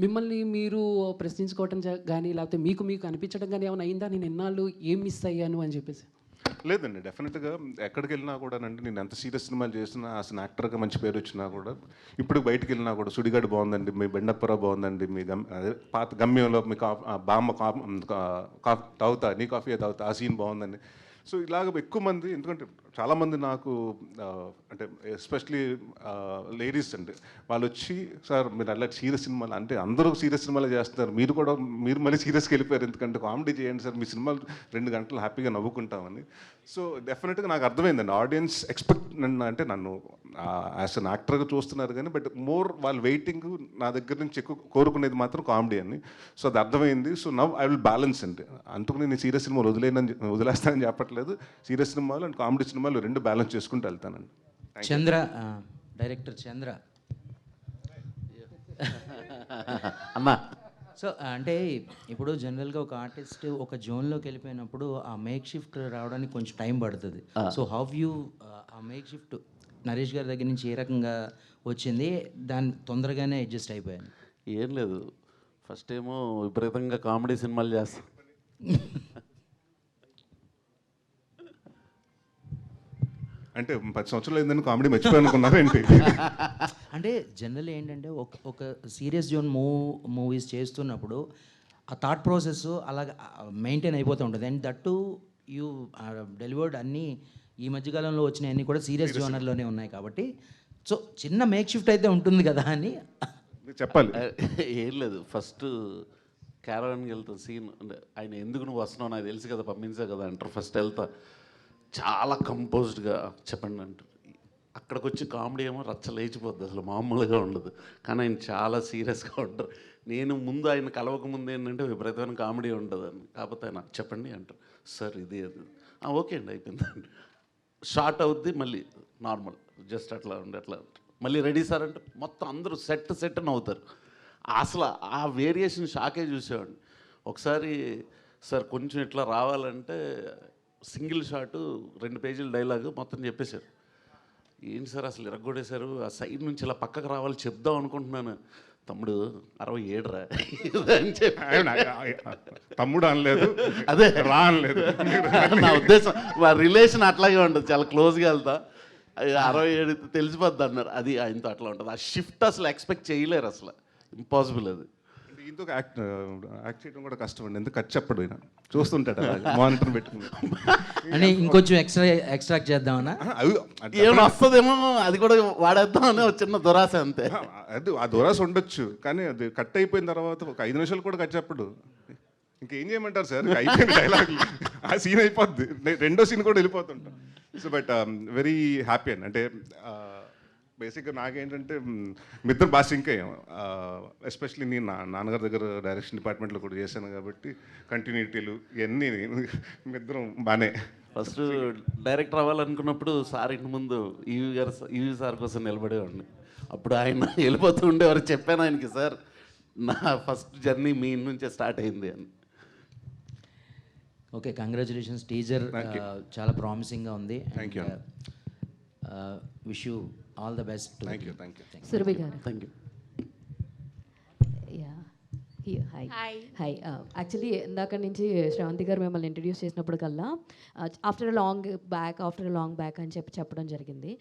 U: మిమ్మల్ని మీరు ప్రశ్నించుకోవటం కానీ లేకపోతే మీకు అనిపించడం కానీ ఏమైనా అయిందా, నేను ఇన్నాళ్ళు ఏం మిస్ అయ్యాను అని చెప్పేసి?
O: లేదండి, డెఫినెట్గా ఎక్కడికి వెళ్ళినా కూడా అంటే నేను ఎంత సీరియస్ సినిమాలు చేసినా అసలు యాక్టర్గా మంచి పేరు వచ్చినా కూడా ఇప్పుడు బయటకు వెళ్ళినా కూడా సుడిగాడు బాగుందండి, మీ బెండప్పర బాగుందండి, మీ అదే పాత గమ్యంలో మీ బామ్మ తాగుతా నీ కాఫీ తాగుతా ఆ సీన్ బాగుందండి. సో ఇలాగ ఎక్కువ మంది, ఎందుకంటే చాలామంది నాకు అంటే ఎస్పెషలీ లేడీస్ అండి, వాళ్ళు వచ్చి సార్ మీరు అలా సీరియస్ సినిమాలు అంటే అందరూ సీరియస్ సినిమాలు చేస్తున్నారు, మీరు మళ్ళీ సీరియస్కి వెళ్ళిపోయారు, ఎందుకంటే కామెడీ చేయండి సార్, మీ సినిమాలు 2 గంటలు హ్యాపీగా నవ్వుకుంటామని. సో డెఫినెట్గా నాకు అర్థమైందండి ఆడియన్స్ ఎక్స్పెక్ట్ అంటే నన్ను యాజ్ అన్ యాక్టర్గా చూస్తున్నారు కానీ బట్ మోర్ వాళ్ళు వెయిటింగ్ నా దగ్గర నుంచి ఎక్కువ కోరుకునేది మాత్రం కామెడీ అని. సో అది అర్థమైంది. So now I will balance అండి, అందుకు నేను సీరియస్ సినిమాలు వదిలేస్తానని చెప్పట్లేదు, సీరియస్ సినిమాలు అండ్ కామెడీ సినిమాలు 2 బ్యాలెన్స్ చేసుకుంటూ వెళ్తానండి.
V: చంద్ర, డైరెక్టర్ చంద్ర అమ్మా. సో అంటే ఇప్పుడు జనరల్గా ఒక ఆర్టిస్ట్ ఒక జోన్లోకి వెళ్ళిపోయినప్పుడు ఆ మేక్ షిఫ్ట్ రావడానికి కొంచెం టైం పడుతుంది. సో హౌ యూ ఆ మేక్ షిఫ్ట్ నరేష్ గారి దగ్గర నుంచి ఏ రకంగా వచ్చింది, దాన్ని తొందరగానే అడ్జస్ట్ అయిపోయాను?
J: ఏం లేదు, ఫస్ట్ ఏమో విపరీతంగా కామెడీ సినిమాలు చేస్తాం,
O: అంటే 10 సంవత్సరాలు అయిందని కామెడీ మర్చిపోయానుకున్నారు ఏంటి?
V: అంటే జనరల్ ఏంటంటే ఒక సీరియస్ జోన్ మూవీస్ చేస్తున్నప్పుడు ఆ థాట్ ప్రాసెస్ అలాగ మెయింటైన్ అయిపోతూ ఉంటుంది. అండ్ దట్టు యూ డెలివర్డ్ అన్నీ ఈ మధ్యకాలంలో వచ్చినాయి అన్నీ కూడా సీరియస్ జోనర్లోనే ఉన్నాయి కాబట్టి సో చిన్న మేక్ షిఫ్ట్ అయితే ఉంటుంది కదా అని
O: చెప్పాలి.
J: ఏం లేదు, ఫస్ట్ క్యారవాన్కి వెళ్తా సీన్ అంటే ఆయన ఎందుకు నువ్వు వస్తున్నావు నాకు తెలుసు కదా పంపించా కదా అంటారు. ఫస్ట్ వెళ్తా చాలా కంపోజ్డ్గా చెప్పండి అంటారు, అక్కడికి వచ్చి కామెడీ ఏమో రచ్చ లేచిపోద్ది, అసలు మామూలుగా ఉండదు. కానీ ఆయన చాలా సీరియస్గా ఉంటారు. నేను ముందు ఆయన కలవక ముందు ఏంటంటే విపరీతమైన కామెడీ ఉంటుందని, కాకపోతే ఆయన చెప్పండి అంటారు, సార్ ఇది అది ఓకే అండి అయిపోయిందండి, షార్ట్ అవుద్ది మళ్ళీ నార్మల్ జస్ట్ అట్లా ఉండి అట్లా మళ్ళీ రెడీ సార్ అంటే మొత్తం అందరూ సెట్ నవ్వుతారు. అసలు ఆ వేరియేషన్ షాకే చూసేవాడిని. ఒకసారి సార్ కొంచెం ఇట్లా రావాలంటే సింగిల్ షాటు 2 పేజీల డైలాగ్ మొత్తం చెప్పేశారు. ఏంటి సార్ అసలు ఇరగొడేశారు, ఆ సైడ్ నుంచి ఇలా పక్కకు రావాలి చెప్దాం అనుకుంటున్నాను. తమ్ముడు 67 రా అని చెప్పి
O: తమ్ముడు అనలేదు,
J: అదే
O: రా అనలేదు.
J: నా ఉద్దేశం, మా రిలేషన్ అట్లాగే ఉంటుంది, చాలా క్లోజ్గా వెళ్తా. 67 తెలిసిపోద్ది అన్నారు. అది ఆయనతో అట్లా ఉంటుంది. ఆ షిఫ్ట్ అసలు ఎక్స్పెక్ట్ చేయలేరు, అసలు ఇంపాసిబుల్ అది.
O: ఇందుకు యాక్ట్ చేయడం కూడా కష్టం అండి, ఎందుకు ఖర్చు చెప్పడు ఆయన చూస్తుంటాడు మానిటర్ పెట్టుకుని.
V: అని ఇంకొంచెం ఎక్స్ట్రాక్ట్ చేద్దామన్నా
J: ఏమైనా వస్తుందేమో అది కూడా వాడేద్దామని ఒక చిన్న దురాశ అంతే.
O: అది ఆ దురాశ ఉండొచ్చు, కానీ అది కట్ అయిపోయిన తర్వాత ఒక 5 నిమిషాలు కూడా ఖర్చు చెప్పడు. ఇంకేం చేయమంటారు సార్, అయిపోయింది డైలాగ్, ఆ సీన్ అయిపోద్ది, రెండో సీన్ కూడా వెళ్ళిపోతుంటాం. సో బట్ వెరీ హ్యాపీ అండి. అంటే బేసిక్గా నాకేంటంటే మీ ఇద్దరు బాగా సింక్ అయ్యాం. ఎస్పెషలీ నేను నాన్నగారి దగ్గర డైరెక్షన్ డిపార్ట్మెంట్లో కూడా చేశాను కాబట్టి కంటిన్యూటీలు ఇవన్నీ మీ ఇద్దరం బాగానే.
J: ఫస్ట్ డైరెక్టర్ అవ్వాలనుకున్నప్పుడు సార్ ఇంటి ముందు ఈవీ సార్ కోసం నిలబడేవాడిని. అప్పుడు ఆయన వెళ్ళిపోతూ ఉండేవారు. చెప్పాను ఆయనకి, సార్ నా ఫస్ట్ జర్నీ మీ నుంచే స్టార్ట్ అయింది అని.
V: Okay, congratulations. టీజర్ చాలా ప్రామిసింగ్గా ఉంది.
O: Thank you.
V: Wish you all the best.
O: Thank you.
B: Surabhi గారు.
J: Thank you.
A: హాయ్. యాక్చువల్లీ ఇందాక నుంచి శ్రవంతి గారు మిమ్మల్ని ఇంట్రడ్యూస్ చేసినప్పుడు కల్లా ఆఫ్టర్ లాంగ్ బ్యాక్ అని చెప్పడం జరిగింది.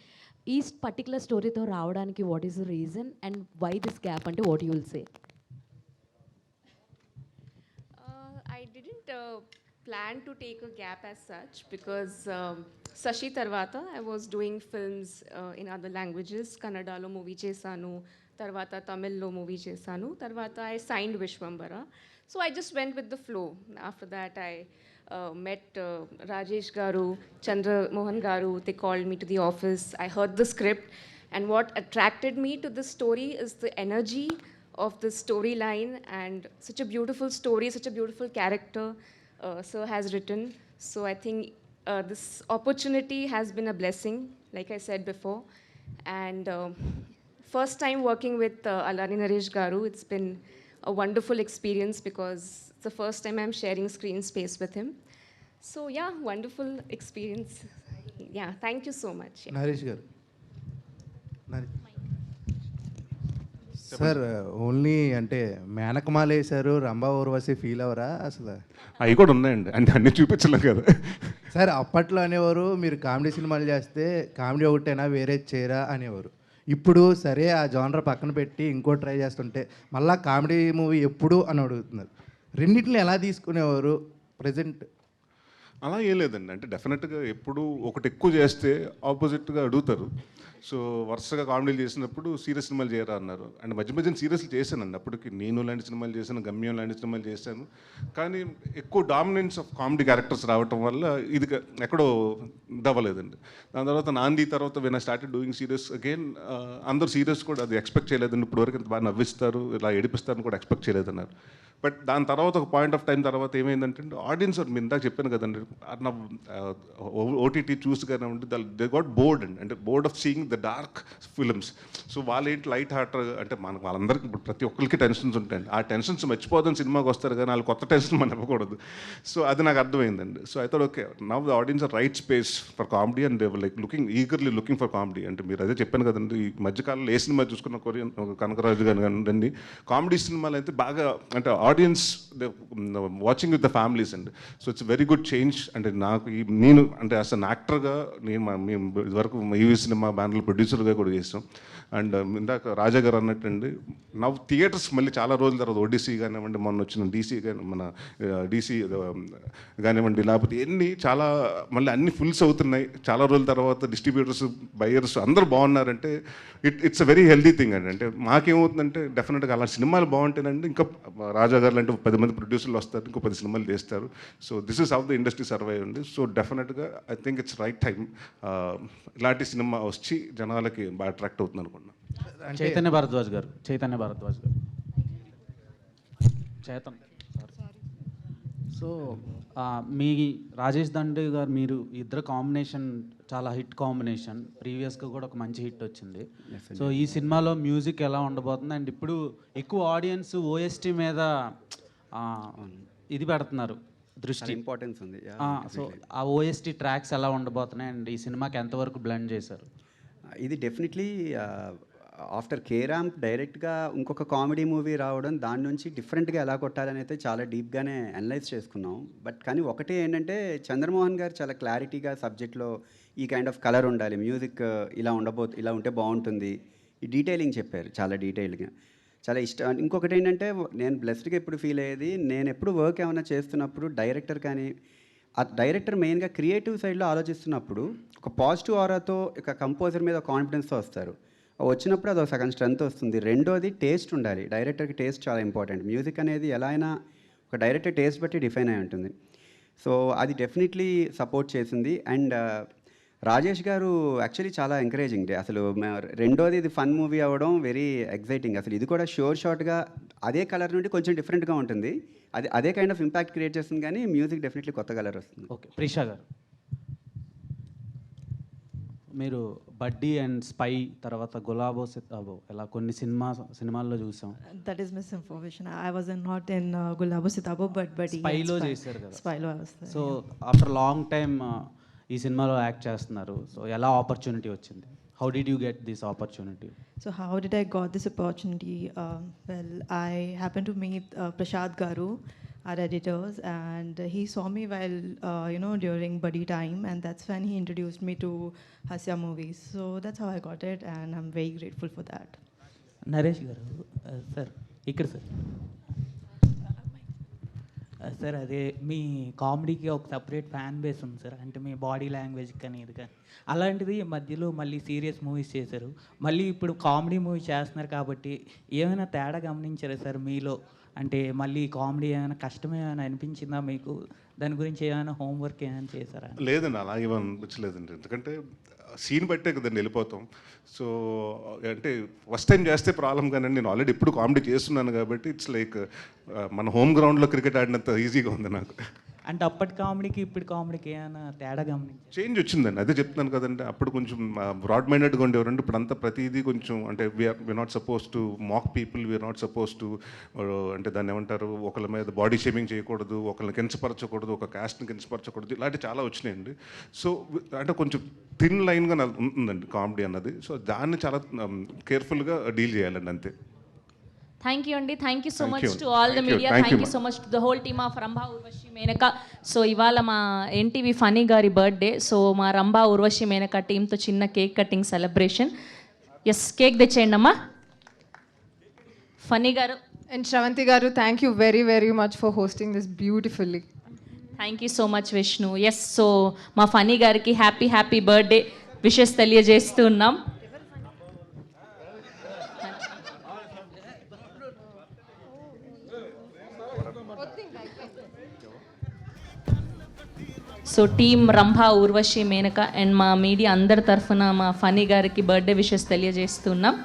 A: ఈ పర్టికులర్ స్టోరీతో రావడానికి what is the reason and why this gap అంటే what you will say?
K: I didn't plan to take a gap as such because Sashi Tarvata I was doing films in other languages. Kannada lo movie chesanu, tarvata Tamil lo movie chesanu, tarvata I signed Vishwambara. So I just went with the flow. After that I met Rajesh Garu, Chandra Mohan Garu. They called me to the office. I heard the script, and what attracted me to this story is the energy of the storyline and such a beautiful story, such a beautiful character Sir has written. So I think this opportunity has been a blessing, like I said before. And first time working with Allari Naresh Garu, it's been a wonderful experience because it's the first time I'm sharing screen space with him. So yeah, wonderful experience. Yeah, thank you so much. Yeah.
C: Naresh Garu. Sir only అంటే మేనకమాల వేశారు, రంభా ఊర్వశి ఫీల్ అవరా అసలు?
O: అవి కూడా ఉన్నాయండి, అంటే అన్ని చూపించలేం కదా
C: సార్. అప్పట్లో అనేవారు మీరు కామెడీ సినిమాలు చేస్తే కామెడీ ఒకటేనా వేరే చేయరా అనేవారు. ఇప్పుడు సరే ఆ జానర్ పక్కన పెట్టి ఇంకో ట్రై చేస్తుంటే మళ్ళీ కామెడీ మూవీ ఎప్పుడు అని అడుగుతున్నారు. రెండింటిని ఎలా తీసుకునేవారు ప్రజెంట్?
O: అలా ఏం లేదండి, అంటే డెఫినెట్గా ఎప్పుడు ఒకటి ఎక్కువ చేస్తే ఆపోజిట్గా అడుగుతారు. సో వరుసగా కామెడీలు చేసినప్పుడు సీరియస్ సినిమాలు చేయరా అన్నారు. అండ్ మధ్య మధ్యన సీరియస్లు చేశానండి. అప్పటికి నేను లాంటి సినిమాలు చేశాను, గమ్యం లాంటి సినిమాలు చేశాను. కానీ ఎక్కువ డామినెన్స్ ఆఫ్ కామెడీ క్యారెక్టర్స్ రావటం వల్ల ఇది ఎక్కడో దవ్వలేదండి. దాని తర్వాత నాంది తర్వాత when I started doing serious again, అందరూ సీరియస్ కూడా అది ఎక్స్పెక్ట్ చేయలేదండి. ఇప్పటివరకు ఇంత బాగా నవ్విస్తారు, ఇలా ఏడిపిస్తారని కూడా ఎక్స్పెక్ట్ చేయలేదన్నారు. బట్ దాని తర్వాత ఒక పాయింట్ ఆఫ్ టైం తర్వాత ఏమైందంటే ఆడియన్స్, మీరు ఇందాక చెప్పాను కదండి, నా ఓటీటీ చూసి కానివ్వండి, దే గాట్ బోర్డ్ అండి, అంటే board of seeing the dark films. So వాళ్ళేంటి లైట్ హార్ట్, అంటే మనకు వాళ్ళందరికీ ఇప్పుడు ప్రతి ఒక్కరికి టెన్షన్స్ ఉంటాయండి. ఆ టెన్షన్స్ మర్చిపోదని సినిమాకి వస్తారు కానీ వాళ్ళు కొత్త టెన్షన్ మనం ఇవ్వకూడదు. సో అది నాకు అర్థమైందండి. సో అయితే okay, now the audience are right space for comedy and they like eagerly looking for comedy. అంటే మీరు అదే చెప్పాను కదండి, ఈ మధ్యకాలంలో ఏ సినిమా చూసుకున్న కొరియన్ కనకరాజు గారు కానివ్వండి, కామెడీ సినిమాలు అయితే బాగా, అంటే audience watching with the families అండి. So it's very good change. అంటే నాకు నేను అంటే అస్ అన్ యాక్టర్గా మేము ఇదివరకు ఈవీ సినిమా బ్యానర్లో ప్రొడ్యూసర్గా కూడా చేసాం. అండ్ ఇందాక రాజా గారు అన్నట్టండి, నా థియేటర్స్ మళ్ళీ చాలా రోజుల తర్వాత ఓడిసీ కానివ్వండి, మొన్న వచ్చిన డీసీ కానీ మన డీసీ కానివ్వండి, లేకపోతే ఎన్ని చాలా మళ్ళీ అన్ని ఫుల్స్ అవుతున్నాయి చాలా రోజుల తర్వాత. డిస్ట్రిబ్యూటర్స్, బయర్స్ అందరూ బాగున్నారంటే it's a very healthy thing అండి. అంటే మాకేమవుతుందంటే డెఫినెట్గా అలా సినిమాలు బాగుంటేనండి ఇంకా రాజా గారు అంటే 10 మంది ప్రొడ్యూసర్లు వస్తారు, ఇంకో 10 సినిమాలు చేస్తారు. So this is how the industry survive అండి. సో డెఫినెట్గా I think it's right time ఇలాంటి సినిమా వచ్చి జనాలకి బాగా అట్రాక్ట్ అవుతుంది అనుకున్నాను.
T: చైతన్య భారద్వాజ్ గారు. సో మీ రాజేష్ దండే గారు, మీరు ఇద్దరు కాంబినేషన్ చాలా హిట్ కాంబినేషన్. ప్రీవియస్గా కూడా ఒక మంచి హిట్ వచ్చింది. సో ఈ సినిమాలో మ్యూజిక్ ఎలా ఉండబోతుంది? అండ్ ఇప్పుడు ఎక్కువ ఆడియన్స్ ఓఎస్టీ మీద ఇది పెడుతున్నారు దృష్టి,
G: ఇంపార్టెన్స్ ఉంది.
T: సో ఆ ఓఎస్టీ ట్రాక్స్ ఎలా ఉండబోతున్నాయి అండ్ ఈ సినిమాకి ఎంతవరకు బ్లెండ్ చేశారు?
G: ఇది డెఫినెట్లీ ఆఫ్టర్ కేరాంప్ డైరెక్ట్గా ఇంకొక కామెడీ మూవీ రావడం, దాని నుంచి డిఫరెంట్గా ఎలా కొట్టాలని అయితే చాలా డీప్గానే అనలైజ్ చేసుకున్నాం. బట్ కానీ ఒకటి ఏంటంటే చంద్రమోహన్ గారు చాలా క్లారిటీగా సబ్జెక్ట్లో ఈ కైండ్ ఆఫ్ కలర్ ఉండాలి, మ్యూజిక్ ఇలా ఉంటే బాగుంటుంది, ఈ డీటెయిలింగ్ చెప్పారు చాలా డీటెయిల్గా, చాలా ఇష్టం. ఇంకొకటి ఏంటంటే నేను బ్లెస్డ్గా ఎప్పుడు ఫీల్ అయ్యేది, నేను ఎప్పుడు వర్క్ ఏమైనా చేస్తున్నప్పుడు డైరెక్టర్ కానీ ఆ డైరెక్టర్ మెయిన్గా క్రియేటివ్ సైడ్లో ఆలోచిస్తున్నప్పుడు ఒక పాజిటివ్ ఆరాతో ఒక కంపోజర్ మీద కాన్ఫిడెన్స్తో వస్తారు. వచ్చినప్పుడు అది ఒక సగం స్ట్రెంత్ వస్తుంది. రెండోది టేస్ట్ ఉండాలి, డైరెక్టర్కి టేస్ట్ చాలా ఇంపార్టెంట్. మ్యూజిక్ అనేది ఎలా అయినా ఒక డైరెక్టర్ టేస్ట్ బట్టి డిఫైన్ అయి ఉంటుంది. సో అది డెఫినెట్లీ సపోర్ట్ చేసింది. అండ్ రాజేష్ గారు యాక్చువల్లీ చాలా ఎంకరేజింగ్. అసలు రెండోది ఇది ఫన్ మూవీ అవ్వడం వెరీ ఎగ్జైటింగ్. అసలు ఇది కూడా షార్ట్గా అదే కలర్ నుండి కొంచెం డిఫరెంట్గా ఉంటుంది, అదే కైండ్ ఆఫ్ ఇంపాక్ట్ క్రియేట్ చేస్తుంది, కానీ మ్యూజిక్ డెఫినెట్లీ కొత్త కలర్ వస్తుంది.
T: ఓకే, ప్రిషా గారు, మీరు బడ్డీ అండ్ స్పై తర్వాత గులాబో సితాబో ఇలా కొన్ని సినిమాల్లో చూసాం.
L: That is misinformation. I was not in Gulabo Sitabo, but
T: స్పైలో చేశారు కదా.
L: Spylo I was there.
T: So after long time ఈ సినిమాలో యాక్ట్ చేస్తున్నారు. సో ఎలా ఆపర్చునిటీ వచ్చింది? How did you get this opportunity?
L: So how did I got this opportunity? Well, I happened to meet Prashad Garu, our editors, and he saw me while during buddy time, and that's when he introduced me to Hasya movies. So that's how I got it, and I'm very grateful for that.
D: Naresh గారు సార్, ఇక్కడ సార్ అదే మీ కామెడీకి ఒక సపరేట్ ఫ్యాన్ బేస్ ఉంది సార్, అంటే మీ బాడీ లాంగ్వేజ్ కానీ ఇది కానీ. అలాంటిది మధ్యలో మళ్ళీ సీరియస్ మూవీస్ చేశారు, మళ్ళీ ఇప్పుడు కామెడీ మూవీ చేస్తున్నారు కాబట్టి ఏమైనా తేడా గమనించారా సార్ మీలో? అంటే మళ్ళీ కామెడీ ఏమైనా కష్టం ఏమైనా అనిపించిందా మీకు? దాని గురించి ఏమైనా హోంవర్క్ ఏమైనా చేశారా?
O: లేదండి, అలా ఏమీ అనిపించలేదండి. ఎందుకంటే సీన్ బట్టే కదండి వెళ్ళిపోతాం. సో అంటే ఫస్ట్ టైం చేస్తే ప్రాబ్లం, కానీ నేను ఆల్రెడీ ఎప్పుడు కామెడీ చేస్తున్నాను కాబట్టి ఇట్స్ లైక్ మన హోమ్ గ్రౌండ్లో క్రికెట్ ఆడినంత ఈజీగా ఉంది నాకు.
D: అంటే అప్పటి కామెడీకి ఇప్పుడు కామెడీకి ఏమైనా తేడా గమనించారు?
O: చేంజ్ వచ్చిందండి, అదే చెప్తున్నాను కదండి. అప్పుడు కొంచెం బ్రాడ్ మైండెడ్గా ఉండేవారండి, ఇప్పుడు అంతా ప్రతిదీ కొంచెం అంటే we're not suppose to mock people, we're not suppose to అంటే దాన్ని ఏమంటారు, ఒకళ్ళ మీద బాడీ షేమింగ్ చేయకూడదు, ఒకళ్ళని కించపరచకూడదు, ఒక కాస్ట్ని కించపరచకూడదు, ఇలాంటివి చాలా వచ్చినాయండి. సో అంటే కొంచెం థిన్ లైన్గా ఉంటుందండి కామెడీ అన్నది. సో దాన్ని చాలా కేర్ఫుల్గా డీల్ చేయాలండి, అంతే.
B: థ్యాంక్ యూ అండి, thank you so
O: Thank
B: much
O: you.
B: To all the
O: Thank you.
B: Media,
O: Thank
B: thank
O: you,
B: you so much to the whole team of Rambha Urvashi Menaka. So ఇవాళ మా ఎన్టీవీ ఫనీ గారి బర్త్డే. సో మా రంభా ఉర్వశి మేనక టీంతో చిన్న cake cutting celebration. Yes, cake తెచ్చేయండి అమ్మా. ఫనీ గారు
K: అండ్ శ్రవంతి గారు, thank you very very much for hosting this beautifully.
B: Thank you so much Vishnu. Yes, so మా ఫనీ గారికి హ్యాపీ హ్యాపీ బర్త్డే విషెస్ తెలియజేస్తూ ఉన్నాం. So team Rambha Urvashi Menaka and మా మీడియా అందరి తరఫున మా ఫనీ గారికి బర్త్డే విషెస్ తెలియజేస్తున్నాం.